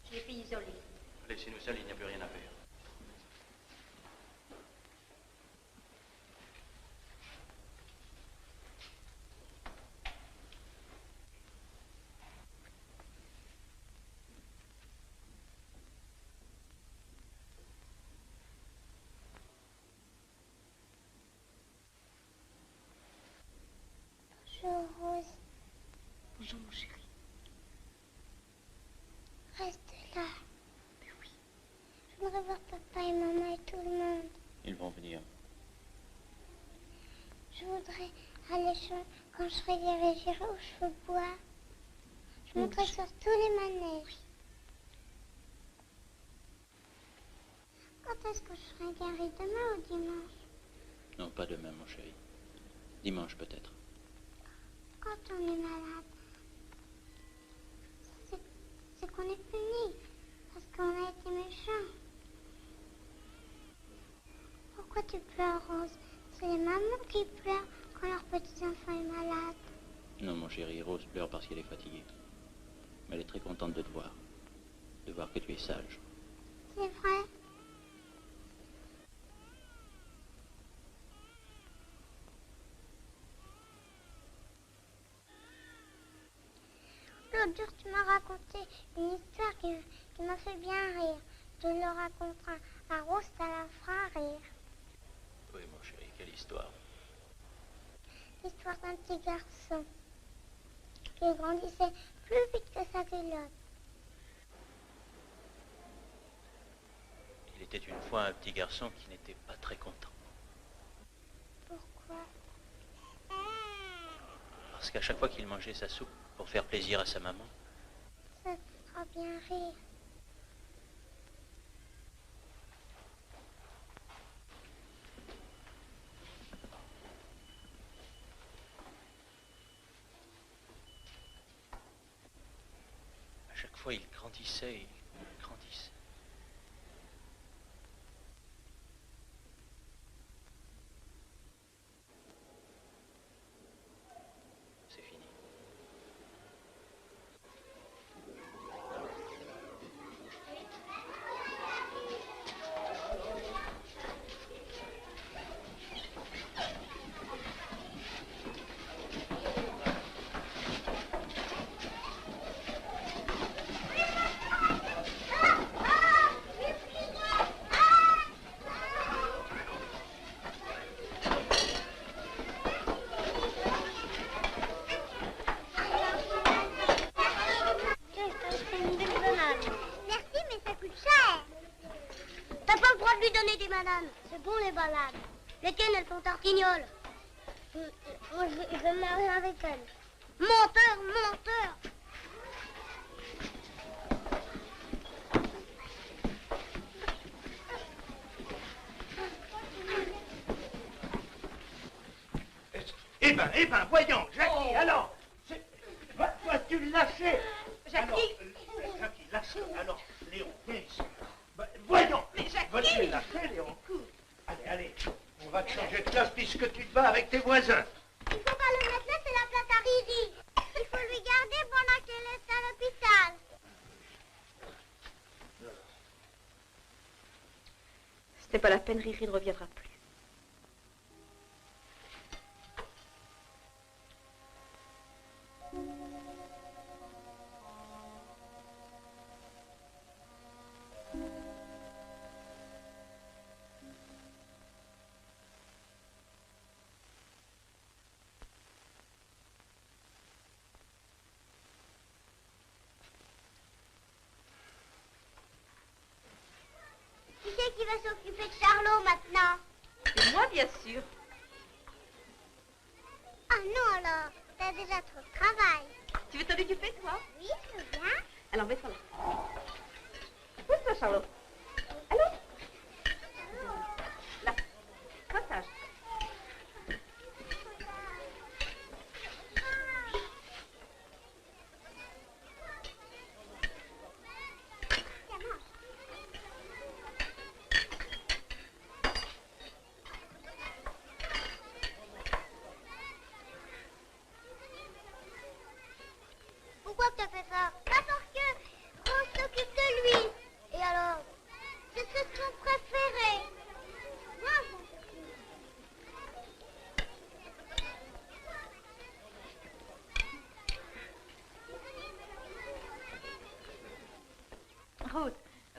Je l'ai fait isoler. Laissez-nous seuls, il n'y a plus rien à faire. Bonjour, Rose. Bonjour, mon chéri. Reste là. Mais oui. Je voudrais voir papa et maman et tout le monde. Ils vont venir. Je voudrais aller quand je serai dirigée aux cheveux bois. Je monterai sur tous les manèges. Quand est-ce que je serai guérie, demain ou dimanche? Non, pas demain, mon chéri. Dimanche, peut-être. Quand on est malade, c'est qu'on est puni parce qu'on a été méchant. Pourquoi tu pleures, Rose? C'est les mamans qui pleurent quand leur petit enfant est malade. Non, mon chéri, Rose pleure parce qu'elle est fatiguée. Mais elle est très contente de te voir. De voir que tu es sage. C'est vrai. L'autre jour, tu m'as raconté une histoire qui m'a fait bien rire. Je le raconterai à Rose, ça la fera rire. Oui, mon chéri, quelle histoire. L'histoire d'un petit garçon qui grandissait plus vite que sa culotte. Il était une fois un petit garçon qui n'était pas très content. Pourquoi? Parce qu'à chaque fois qu'il mangeait sa soupe pour faire plaisir à sa maman, Ça te fera bien rire. à chaque fois il grandissait et grandissait. C'est fini. Merci, mais ça coûte cher. T'as pas le droit de lui donner des bananes. C'est bon, les bananes. Les tiennes, elles sont tartignoles. Moi, je vais me marier avec elle. Menteur, menteur. Eh ben, voyons, Jackie, alors, vas-tu le lâcher? Jackie. Jackie, lâche. Alors, Léon, viens ici. Voyons, Mais Jackie. vas-tu le lâcher, Léon? Allez, on va te changer de place puisque tu te bats avec tes voisins. Il faut pas le mettre là, c'est la place à Riri. Il faut lui garder pendant qu'elle est à l'hôpital. Ce n'est pas la peine, Riri ne reviendra plus. Qui c'est qui va s'occuper de Charlot maintenant? C'est moi, bien sûr. Ah non alors, t'as déjà trop de travail. Tu veux t'en occuper, toi? Oui, je veux bien. Alors, mets-toi là. Pousse-toi, Charlot. Allô? Là. Passage. Pourquoi tu as fait ça? Pas parce que Rose s'occupe de lui. Et alors? C'est son préféré. Moi, j'en s'occupe.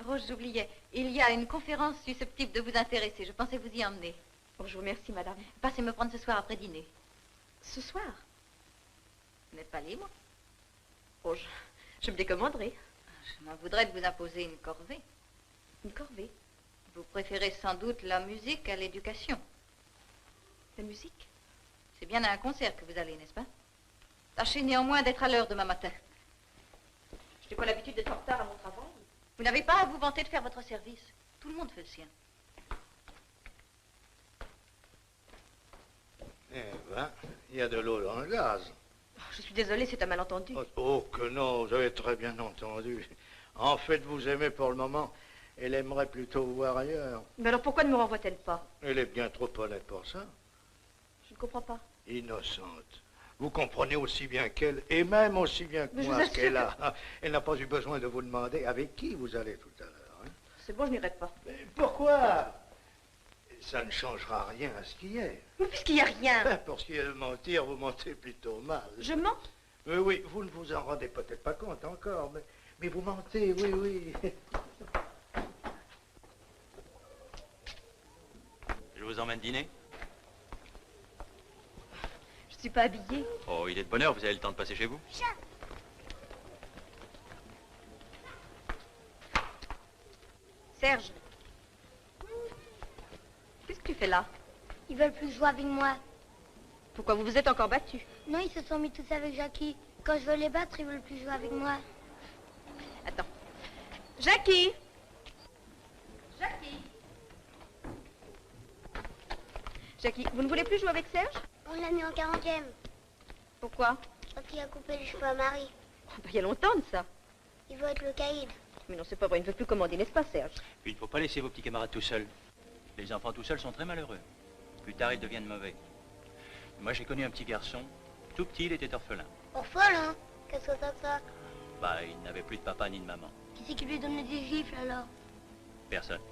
Rose, j'oubliais. Il y a une conférence susceptible de vous intéresser. Je pensais vous y emmener. Oh, je vous remercie, madame. Passez me prendre ce soir après dîner. Ce soir? Vous n'êtes pas libre? Oh, je me décommanderai. Je m'en voudrais de vous imposer une corvée. Une corvée? Vous préférez sans doute la musique à l'éducation. La musique? C'est bien à un concert que vous allez, n'est-ce pas? Tâchez néanmoins d'être à l'heure demain matin. Je n'ai pas l'habitude d'être en retard à mon travail. Vous n'avez pas à vous vanter de faire votre service. Tout le monde fait le sien. Eh ben, il y a de l'eau dans le gaz. Oh, je suis désolée, c'est un malentendu. Oh que non, vous avez très bien entendu. En fait, vous aimez pour le moment. Elle aimerait plutôt vous voir ailleurs. Mais alors pourquoi ne me renvoie-t-elle pas? Elle est bien trop honnête pour ça. ne comprends pas. Innocente. Vous comprenez aussi bien qu'elle, et même aussi bien que moi, ce qu'elle a. Elle n'a pas eu besoin de vous demander avec qui vous allez tout à l'heure. Hein? C'est bon, je n'irai pas. Mais pourquoi? Ça ne changera rien à ce qui est. Mais puisqu'il n'y a rien. Pour ce qui est de mentir, vous mentez plutôt mal. Je mens? Oui, vous ne vous en rendez peut-être pas compte encore, mais vous mentez, oui. Je vous emmène dîner? Je ne suis pas habillée. Oh, il est de bonne heure, vous avez le temps de passer chez vous. Serge. Qu'est-ce que tu fais là? Ils veulent plus jouer avec moi. Pourquoi vous vous êtes encore battus? Non, ils se sont mis tous avec Jackie. Quand je veux les battre, ils veulent plus jouer avec moi. Attends. Jackie! Jackie! Jackie, vous ne voulez plus jouer avec Serge? On l'a mis en 40e. Pourquoi? Parce qu'il a coupé les cheveux à Marie. Il y a longtemps de ça. Il veut être le caïd. Mais non, c'est pas vrai, il ne veut plus commander, n'est-ce pas, Serge? Puis il ne faut pas laisser vos petits camarades tout seuls. Les enfants tout seuls sont très malheureux. Plus tard, ils deviennent mauvais. Moi, j'ai connu un petit garçon. Tout petit, il était orphelin. Orphelin? Qu'est-ce que c'est que ça? Bah, il n'avait plus de papa ni de maman. Qui c'est qui lui donnait des gifles alors? Personne.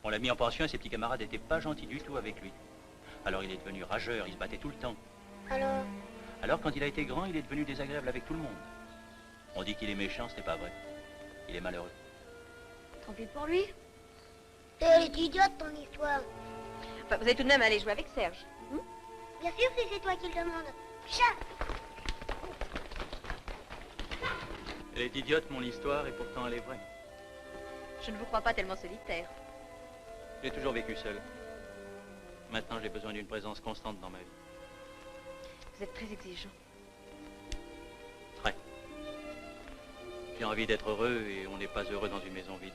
On l'a mis en pension et ses petits camarades n'étaient pas gentils du tout avec lui. Alors il est devenu rageur, il se battait tout le temps. Alors quand il a été grand, il est devenu désagréable avec tout le monde. On dit qu'il est méchant, ce n'est pas vrai. Il est malheureux. Tant pis pour lui. Elle est idiote ton histoire. Enfin, vous allez tout de même aller jouer avec Serge. Bien sûr que c'est toi qui le demande. Chat! Elle est idiote, mon histoire, et pourtant elle est vraie. Je ne vous crois pas tellement solitaire. J'ai toujours vécu seul. Maintenant, j'ai besoin d'une présence constante dans ma vie. Vous êtes très exigeant. Très. J'ai envie d'être heureux et on n'est pas heureux dans une maison vide.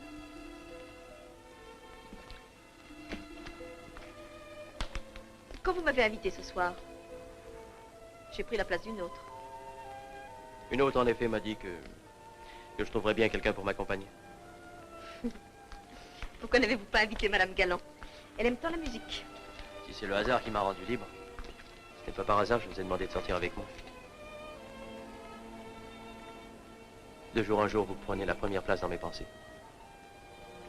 Quand vous m'avez invité ce soir, j'ai pris la place d'une autre. Une autre, en effet, m'a dit que je trouverais bien quelqu'un pour m'accompagner. Pourquoi n'avez-vous pas invité Madame Galland? Elle aime tant la musique. Si c'est le hasard qui m'a rendu libre, ce n'est pas par hasard que je vous ai demandé de sortir avec moi. De jour en jour, vous prenez la première place dans mes pensées.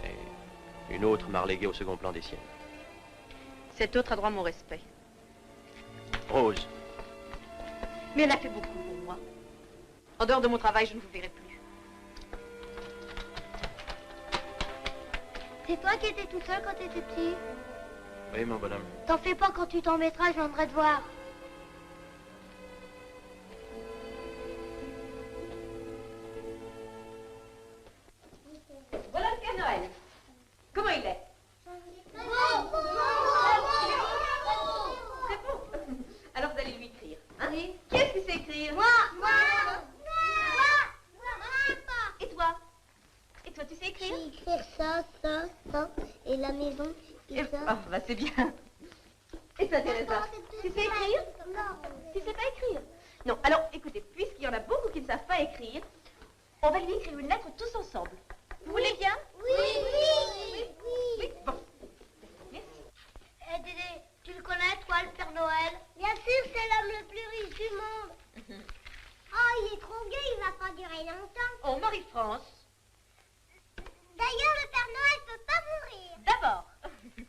Et une autre m'a relégué au second plan des siennes. Cette autre a droit à mon respect. Rose. Mais elle a fait beaucoup pour moi. En dehors de mon travail, je ne vous verrai plus. C'est toi qui étais tout seul quand t'étais petit? Oui, mon bonhomme. T'en fais pas, quand tu t'en mettras, je viendrai te voir. Voilà le Père Noël. Comment il est? Très beau. Alors vous allez lui écrire, hein? Oui. Qui est-ce qui sait écrire? Moi. Et toi? Et toi, tu sais écrire? Je sais écrire ça, et la maison, et ça. Oh, bah c'est bien. Et toi, Teresa? Tu sais écrire? Non. Tu sais pas écrire? Non, alors écoutez, puisqu'il y en a beaucoup qui ne savent pas écrire, on va lui écrire une lettre tous ensemble. Vous voulez bien? Oui. Bon. Merci. Eh Dédé, tu le connais toi, le Père Noël? Bien sûr, c'est l'homme le plus riche du monde. Oh, il est trop gai, il va pas durer longtemps. Oh, Marie-France. D'ailleurs, le Père Noël peut pas mourir. D'abord.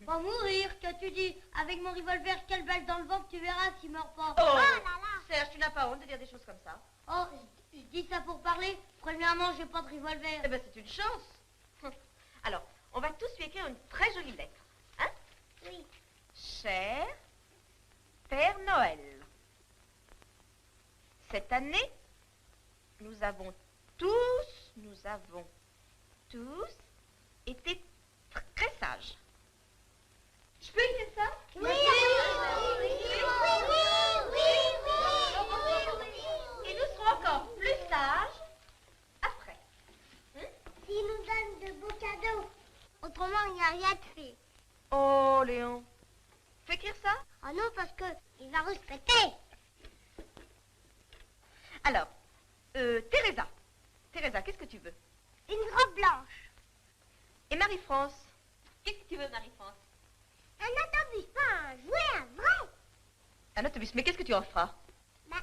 Pas mourir, qu'as-tu dit? Avec mon revolver, quelle balle dans le ventre, tu verras s'il meurt pas. Oh là là. Serge, tu n'as pas honte de dire des choses comme ça? Oh, je dis ça pour parler. Premièrement, j'ai pas de revolver. Eh ben, c'est une chance. Alors, on va tous lui écrire une très jolie lettre. Hein? Oui. Cher Père Noël, cette année, nous avons tous été très sages. Je peux écrire ça? Oui. Et nous serons encore plus sages après. S'il nous donne de beaux cadeaux. Autrement, il n'y a rien de fait. Oh, Léon. Faut écrire ça? Ah non, parce que il va respecter. Alors, Teresa. Teresa, qu'est-ce que tu veux? Une robe blanche. Et Marie-France? Qu'est-ce que tu veux, Marie-France? Un autobus, pas un jouet, un vrai. Un autobus, mais qu'est-ce que tu en feras? Bah,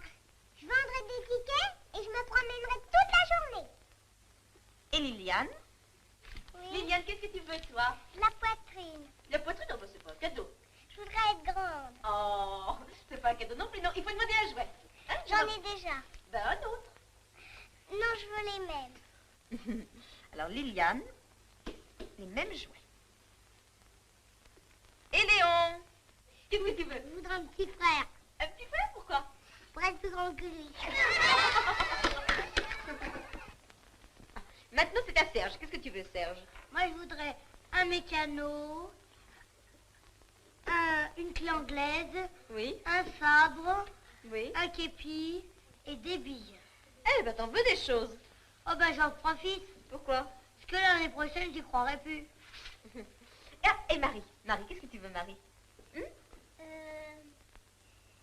je vendrai des tickets et je me promènerai toute la journée. Et Liliane? Oui. Liliane, qu'est-ce que tu veux, toi? La poitrine. La poitrine, non, c'est pas un cadeau. Je voudrais être grande. Oh, c'est pas un cadeau non plus, non. Il faut demander un jouet. Hein, J'en ai déjà. Ben, un autre. Non, je veux les mêmes. Alors, Liliane, les mêmes jouets. Et Léon? Qu'est-ce que tu veux? Je voudrais un petit frère. Un petit frère, pourquoi? Pour être plus grand que lui. Maintenant, c'est à Serge. Qu'est-ce que tu veux, Serge? Moi, je voudrais un mécano, une clé anglaise, Oui. un sabre, Oui. un képi et des billes. Eh ben, t'en veux des choses. Oh ben, j'en profite. Pourquoi? Parce que l'année prochaine, j'y croirais plus. Ah, et Marie? Marie, qu'est-ce que tu veux, Marie?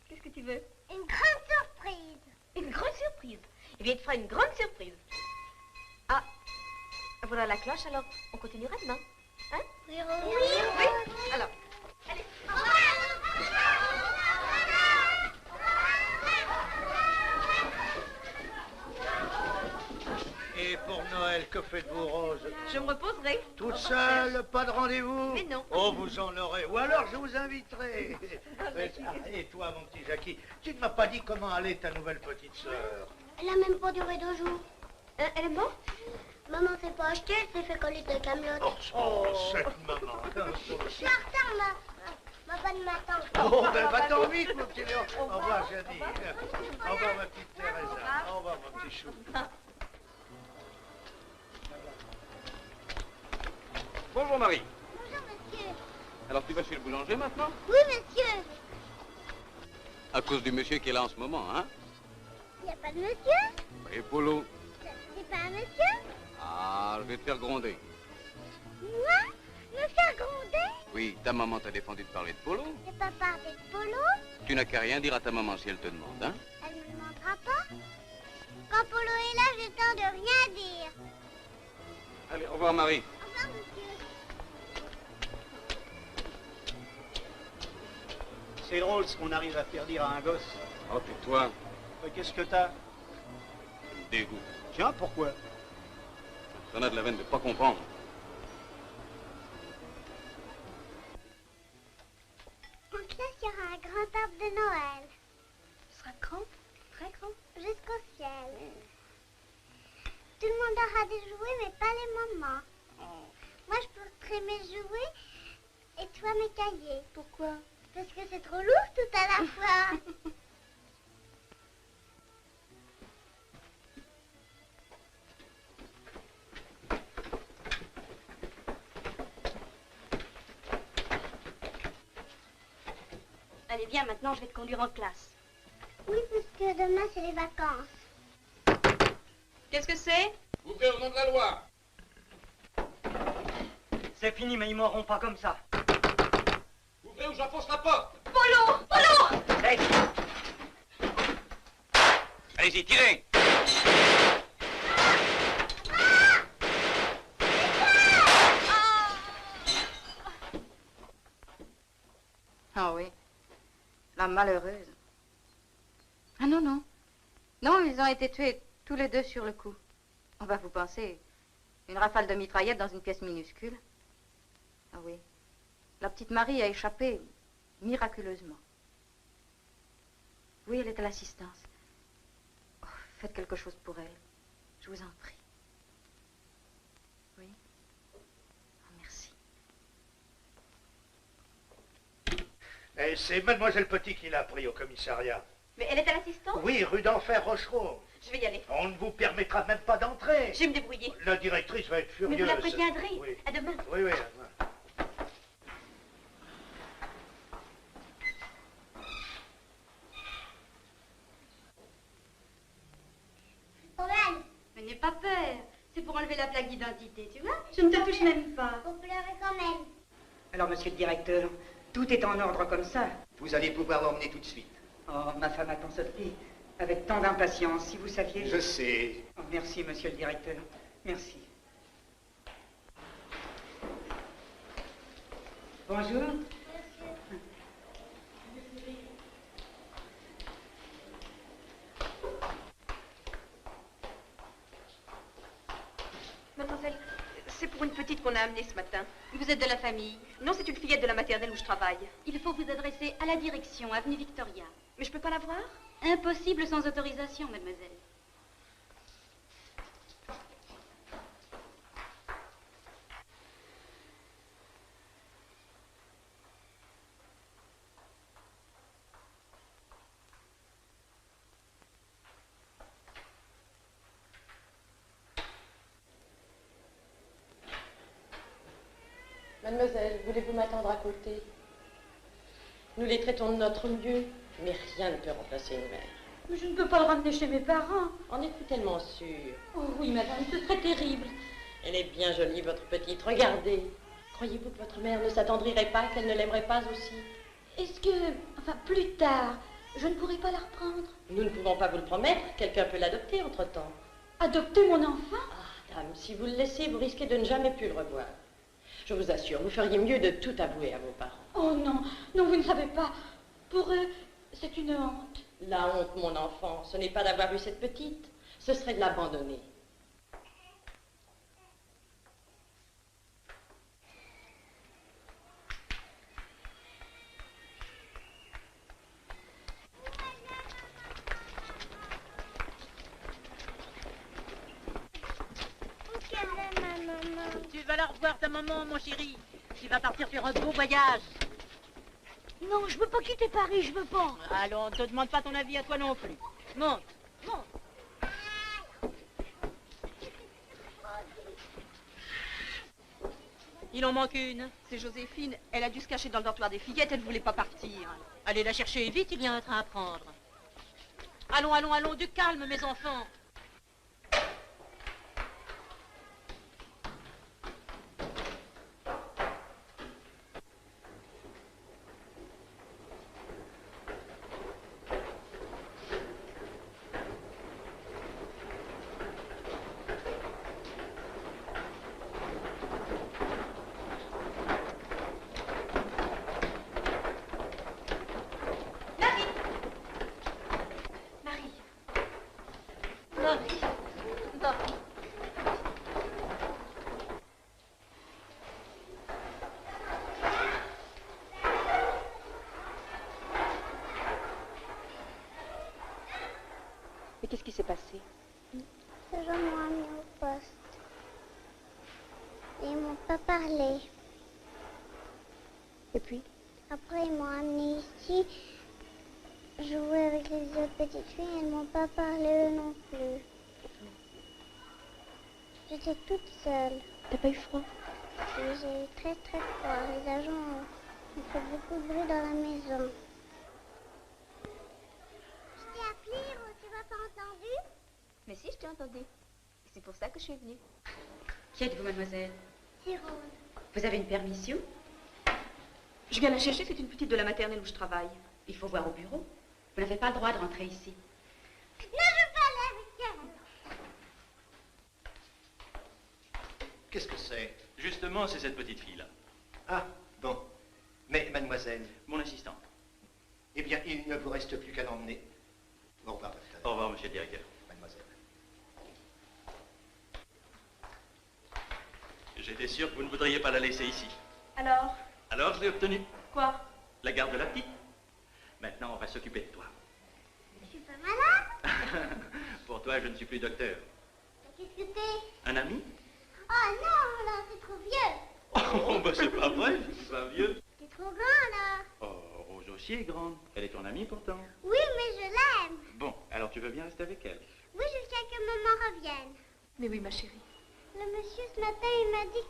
Qu'est-ce que tu veux? Une grande surprise. Une grande surprise. Eh bien, il te fera une grande surprise. Ah, voilà la cloche, alors on continuera demain. Hein? Oui, Oui. Alors, allez. Et pour Noël, que faites-vous, Rose? Je me reposerai. Toute seule, pas de rendez-vous? Mais non. Oh, vous en aurez. Ou alors, je vous inviterai. Et toi, mon petit Jackie, tu ne m'as pas dit comment allait ta nouvelle petite sœur? Elle a même pas duré 2 jours. Elle est morte? Maman s'est pas achetée, elle s'est fait coller de camelote. Oh, cette maman. Je suis en retard, ma bonne m'attend. Oh, ben va-t'en vite, mon petit Léon. Au revoir, Janie. Au revoir, ma petite Teresa. Au revoir, mon petit chou. Bonjour, Marie. Bonjour, monsieur. Alors, tu vas chez le boulanger maintenant? Oui, monsieur. À cause du monsieur qui est là en ce moment, hein? Il n'y a pas de monsieur? Et Polo? C'est pas un monsieur? Ah, je vais te faire gronder. Moi? Me faire gronder? Oui, ta maman t'a défendu de parler de Polo. J'ai pas parlé de Polo? Tu n'as qu'à rien dire à ta maman si elle te demande, hein? Elle me demandera pas? Quand Polo est là, j'ai tort de rien dire. Allez, au revoir, Marie. Au revoir, monsieur. C'est drôle ce qu'on arrive à faire dire à un gosse. Oh, tais-toi. Mais qu'est-ce que t'as? Dégoût. Tiens, pourquoi? T'en as de la veine de pas comprendre. En classe, il y aura un grand arbre de Noël. Ce sera grand, très grand. Jusqu'au ciel. Tout le monde aura des jouets, mais pas les mamans. Moi, je porterai mes jouets et toi mes cahiers. Pourquoi? Parce que c'est trop lourd tout à la fois. Allez, viens, maintenant, je vais te conduire en classe. Oui, parce que demain, c'est les vacances. Qu'est-ce que c'est? Ouvrez au nom de la loi. C'est fini, mais ils m'auront pas comme ça. Ouvrez ou j'enfonce la porte. Polo! Polo! Hey. Allez-y, tirez. Ah oui, la malheureuse. Ah non, non. Non, ils ont été tués tous les deux sur le coup. On va vous penser, une rafale de mitraillette dans une pièce minuscule. Ah oui, la petite Marie a échappé miraculeusement. Oui, elle est à l'assistance. Oh, faites quelque chose pour elle, je vous en prie. Oui. Oh, merci. Et c'est Mademoiselle Petit qui l'a pris au commissariat. Mais elle est à l'assistance? Oui, rue d'Enfer, Rochereau. Je vais y aller. On ne vous permettra même pas d'entrer. Je vais me débrouiller. La directrice va être furieuse. Mais vous la préviendrez. Oui. À demain. Oui, oui, à demain. Roman, Mais n'aie pas peur. C'est pour enlever la plaque d'identité, tu vois? Je ne te touche même pas. faut pleurer quand même. Alors, monsieur le directeur, tout est en ordre comme ça. Vous allez pouvoir l'emmener tout de suite. Oh, ma femme attend Sophie avec tant d'impatience, si vous saviez. Je sais. Oh, merci, monsieur le directeur. Merci. Bonjour. a amené ce matin. Vous êtes de la famille? Non, c'est une fillette de la maternelle où je travaille. Il faut vous adresser à la direction, avenue Victoria. Mais je peux pas la voir? Impossible sans autorisation, mademoiselle. Mademoiselle, voulez-vous m'attendre à côté? Nous les traitons de notre mieux, mais rien ne peut remplacer une mère. Mais je ne peux pas le ramener chez mes parents. En êtes-vous tellement sûre? Oh oui, madame, ce serait terrible. Elle est bien jolie, votre petite. Regardez. Croyez-vous que votre mère ne s'attendrirait pas, qu'elle ne l'aimerait pas aussi? Est-ce que, enfin, plus tard, je ne pourrai pas la reprendre? Nous ne pouvons pas vous le promettre. Quelqu'un peut l'adopter entre-temps. Adopter mon enfant? Ah, dame, si vous le laissez, vous risquez de ne jamais plus le revoir. Je vous assure, vous feriez mieux de tout avouer à vos parents. Oh non, non, vous ne savez pas. Pour eux, c'est une honte. La honte, mon enfant, ce n'est pas d'avoir eu cette petite, ce serait de l'abandonner. Tu vas la revoir, ta maman, mon chéri. Tu vas partir faire un beau voyage. Non, je veux pas quitter Paris, je veux pas. Allons, on te demande pas ton avis à toi non plus. Monte, monte. Il en manque une. C'est Joséphine. Elle a dû se cacher dans le dortoir des fillettes. Elle ne voulait pas partir. Allez la chercher vite, il y a un train à prendre. Allons, allons, allons, du calme, mes enfants. Mais qu'est-ce qui s'est passé? Ces gens m'ont amené au poste. Et ils m'ont pas parlé. Et puis? Après, ils m'ont amené ici. Jouer avec les autres petites filles, elles m'ont pas parlé eux non plus. J'étais toute seule. T'as pas eu froid? Oui, j'ai eu très très froid. Les agents ont fait beaucoup de bruit dans la maison. Je t'ai appelé, tu m'as pas entendu? Mais si, je t'ai entendu. C'est pour ça que je suis venue. Qui êtes-vous, mademoiselle? C'est Rose. Vous avez une permission? Je viens la chercher, c'est une petite de la maternelle où je travaille. Il faut voir au bureau. Vous n'avez pas le droit de rentrer ici. Non, je veux pas aller avec elle. Qu'est-ce que c'est? Justement, c'est cette petite fille-là. Ah, bon. Mais, mademoiselle... Mon assistante. Eh bien, il ne vous reste plus qu'à l'emmener. Au revoir, docteur. Au revoir, monsieur le directeur. Mademoiselle. J'étais sûr que vous ne voudriez pas la laisser ici. Alors? Alors, je l'ai obtenue. Quoi? La garde de la petite. Maintenant, on va s'occuper de toi. Je suis pas malade. Pour toi, je ne suis plus docteur. Qu'est-ce que t'es? Un ami? Oh non, là, c'est trop vieux. Oh, bah c'est pas vrai, je suis pas vieux. T'es trop grand, là. Oh, Rose aussi est grande. Elle est ton amie pourtant. Oui, mais je l'aime. Bon, alors tu veux bien rester avec elle? Oui, jusqu'à que maman revienne. Mais oui, ma chérie. Le monsieur, ce matin, il m'a dit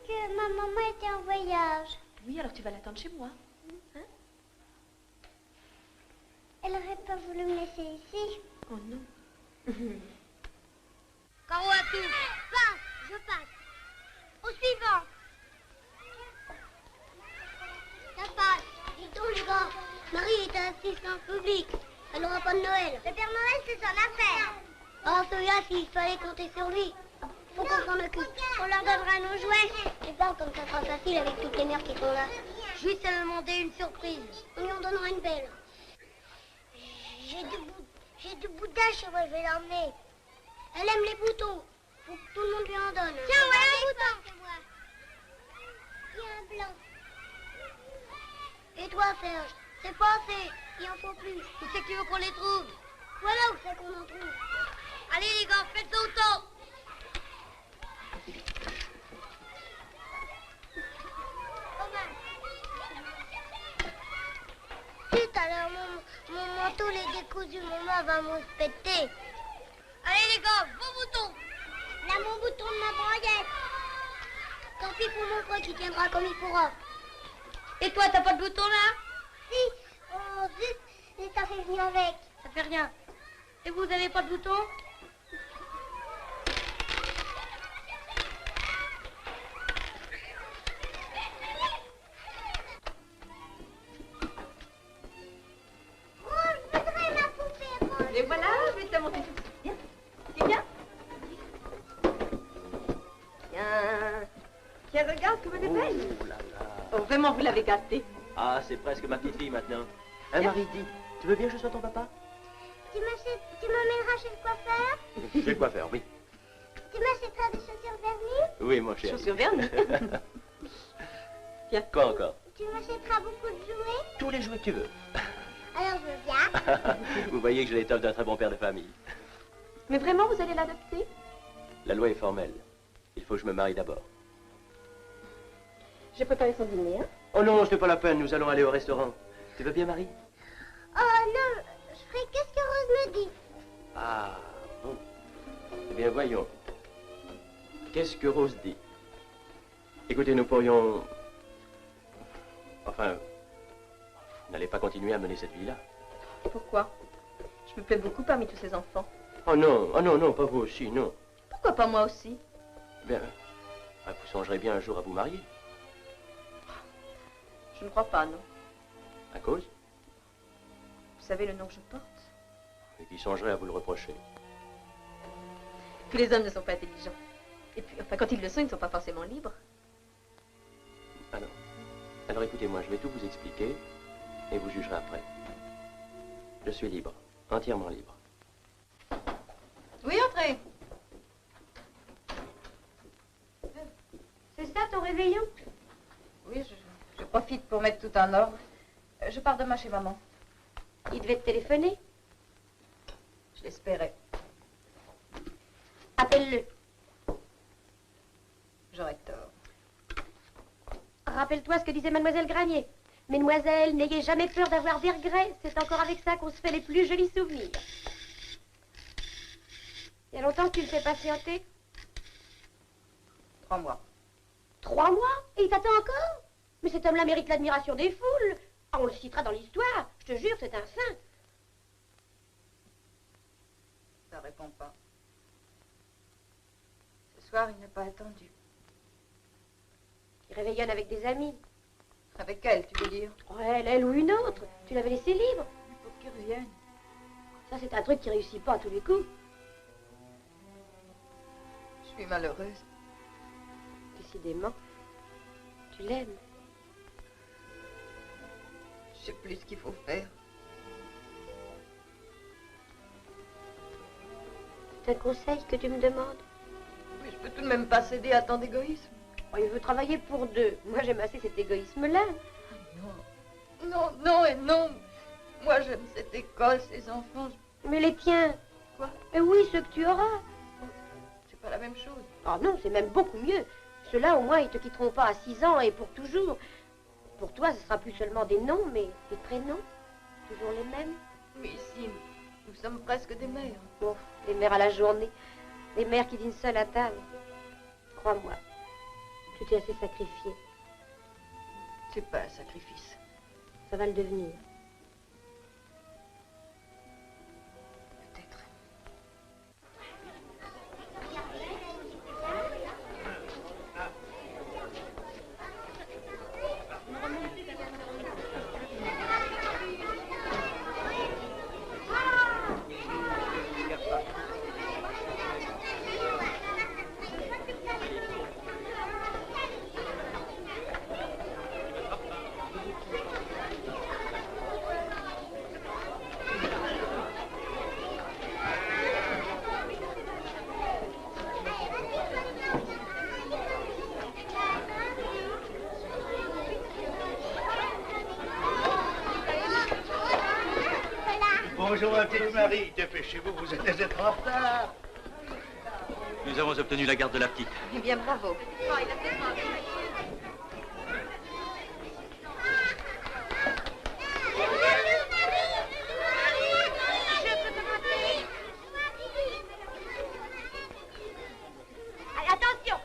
que ma maman était en voyage. Oui, alors tu vas l'attendre chez moi. Hein? Elle aurait pas voulu me laisser ici. Oh non. Carreau à tout. Passe, je passe. Au suivant. Ça passe. Dis donc, les gars. Marie est assistante publique. Elle n'aura pas de Noël. Le Père Noël, c'est son affaire. Oh, celui-là, s'il fallait compter sur lui. Faut qu'on s'en occupe. On leur donnera nos jouets. Et pas comme ça sera facile avec toutes les mères qui sont là. Juste à lui demander une surprise. On lui en donnera une belle. J'ai du boudage, moi je vais l'emmener. Elle aime les boutons. Faut que tout le monde lui en donne. Tiens, voilà un bouton. C'est moi. Il y a un blanc. Et toi, Serge? C'est pas assez. Il en faut plus. Où c'est que tu veux qu'on les trouve? Voilà où c'est qu'on en trouve. Allez les gars, faites autant. Tout à l'heure, mon manteau, les décousu, mon main va me péter. Allez les gars, vos boutons. Là, mon bouton de ma braguette. Tant pis pour mon frère qui tiendra comme il pourra. Et toi, t'as pas de bouton là? Si, oh zut, et ça fait venir avec. Ça fait rien. Et vous avez pas de bouton? Et voilà, je vais te la monter tout de suite. Viens. Viens, viens. Tiens. Tiens, regarde comme elle est belle. Oh là là. Oh, vraiment, vous l'avez gâtée. Ah, c'est presque ma petite fille maintenant. Hein, Marie, dis, tu veux bien que je sois ton papa? Tu m'emmèneras chez le coiffeur? Chez le coiffeur, oui. Tu m'achèteras des chaussures vernies? Oui, mon chéri. Chaussures vernies. Tiens. Quoi encore? Tu m'achèteras beaucoup de jouets? Tous les jouets que tu veux. Alors je viens. Vous voyez que j'ai l'étoffe d'un très bon père de famille. Mais vraiment, vous allez l'adopter? La loi est formelle. Il faut que je me marie d'abord. J'ai préparé son dîner, hein? Oh non, c'est pas la peine, nous allons aller au restaurant. Tu veux bien, Marie? Oh non, je ferai qu'est-ce que Rose me dit. Ah, bon. Eh bien, voyons. Qu'est-ce que Rose dit? Écoutez, nous pourrions... Enfin, vous n'allez pas continuer à mener cette vie-là. Pourquoi? Je me plais beaucoup parmi tous ces enfants. Oh non, non, pas vous aussi, non. Pourquoi pas moi aussi? Eh bien, vous songerez bien un jour à vous marier. Je ne crois pas, non. À cause? Vous savez le nom que je porte? Et qui songerait à vous le reprocher. Tous les hommes ne sont pas intelligents. Et puis, enfin, quand ils le sont, ils ne sont pas forcément libres. Alors écoutez-moi, je vais tout vous expliquer et vous jugerez après. Je suis libre, entièrement libre. Oui, entrez. C'est ça ton réveillon? Oui, je profite pour mettre tout en ordre. Je pars demain chez maman. Il devait te téléphoner. Je l'espérais. Appelle-le. J'aurais tort. Rappelle-toi ce que disait Mademoiselle Granier. Mesdemoiselles, n'ayez jamais peur d'avoir des regrets. C'est encore avec ça qu'on se fait les plus jolis souvenirs. Il y a longtemps que tu le fais patienter? 3 mois. 3 mois? Et il t'attend encore? Mais cet homme-là mérite l'admiration des foules. Ah, on le citera dans l'histoire. Je te jure, c'est un saint. Ça répond pas. Ce soir, il n'a pas attendu. Il réveillonne avec des amis. Avec elle, tu veux dire? Oh, elle ou une autre. Tu l'avais laissé libre. Il faut qu'il revienne. Ça, c'est un truc qui réussit pas à tous les coups. Je suis malheureuse. Décidément, tu l'aimes. Je sais plus ce qu'il faut faire. C'est un conseil que tu me demandes? Mais je peux tout de même pas céder à tant d'égoïsme. Oh, il veut travailler pour deux. Moi, j'aime assez cet égoïsme-là. Non. Non, non et non. Moi, j'aime cette école, ces enfants. Mais les tiens? Quoi? Oui, ceux que tu auras. C'est pas la même chose. Oh non, c'est même beaucoup mieux. Ceux-là, au moins, ils te quitteront pas à 6 ans et pour toujours. Pour toi, ce sera plus seulement des noms, mais des prénoms. Toujours les mêmes. Mais ici, nous sommes presque des mères. Bon, des mères à la journée. Des mères qui dînent seules à table. Crois-moi, tu t'es assez sacrifié. C'est pas un sacrifice. Ça va le devenir. Peut-être. Bonjour, ma petite Marie. Dépêchez-vous, vous allez être en retard. Nous avons obtenu la garde de la petite. Eh bien, bravo. Attention!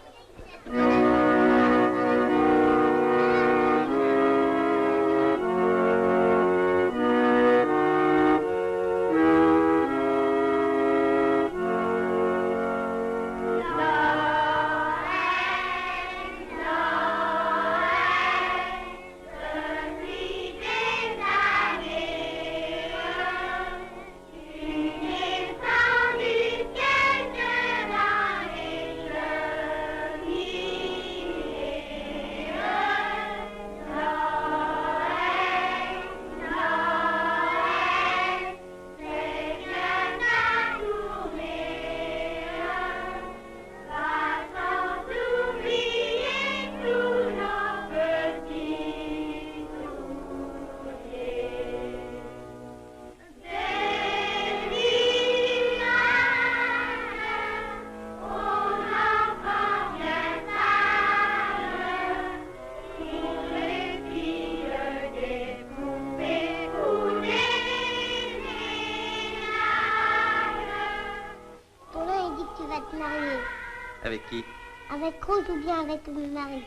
Avec qui? Avec Rose ou bien avec mon mari.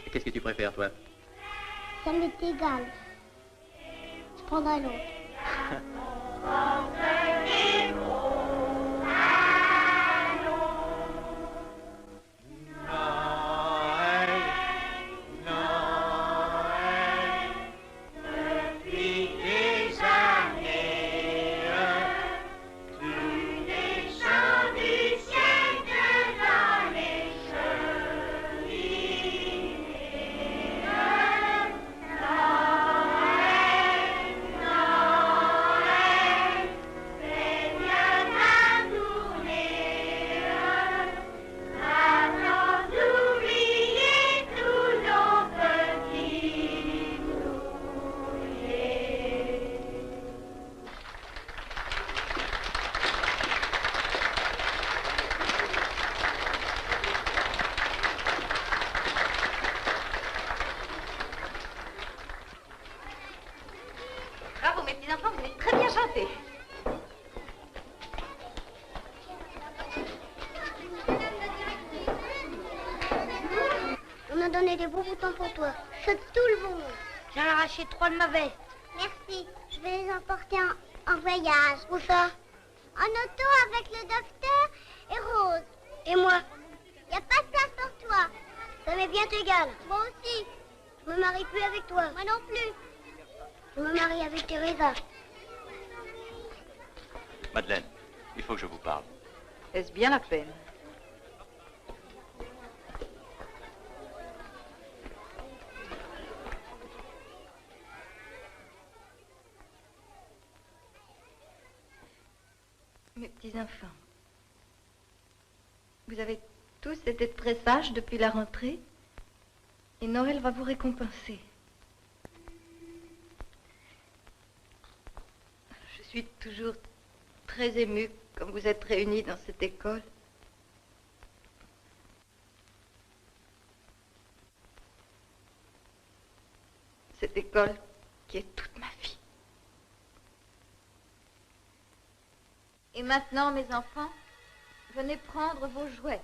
Et qu'est-ce que tu préfères, toi? Ça m'est égal. Je prendrai l'autre. Bravo, mes petits enfants, vous avez très bien chanté. On a donné des beaux boutons pour toi. C'est tout le monde. J'en ai arraché 3 de ma veste. Merci. Je vais les emporter en voyage. Où ça? En auto avec le docteur et Rose. Et moi? Y a pas de place pour toi. Ça m'est bien égal. Moi aussi. Je me marie plus avec toi. Moi non plus. Je me marie avec Teresa. Madeleine, il faut que je vous parle. Est-ce bien la peine? Mes petits enfants, vous avez tous été très sages depuis la rentrée et Noël va vous récompenser. Je suis toujours très émue quand vous êtes réunis dans cette école. Cette école qui est toute ma vie. Et maintenant, mes enfants, venez prendre vos jouets.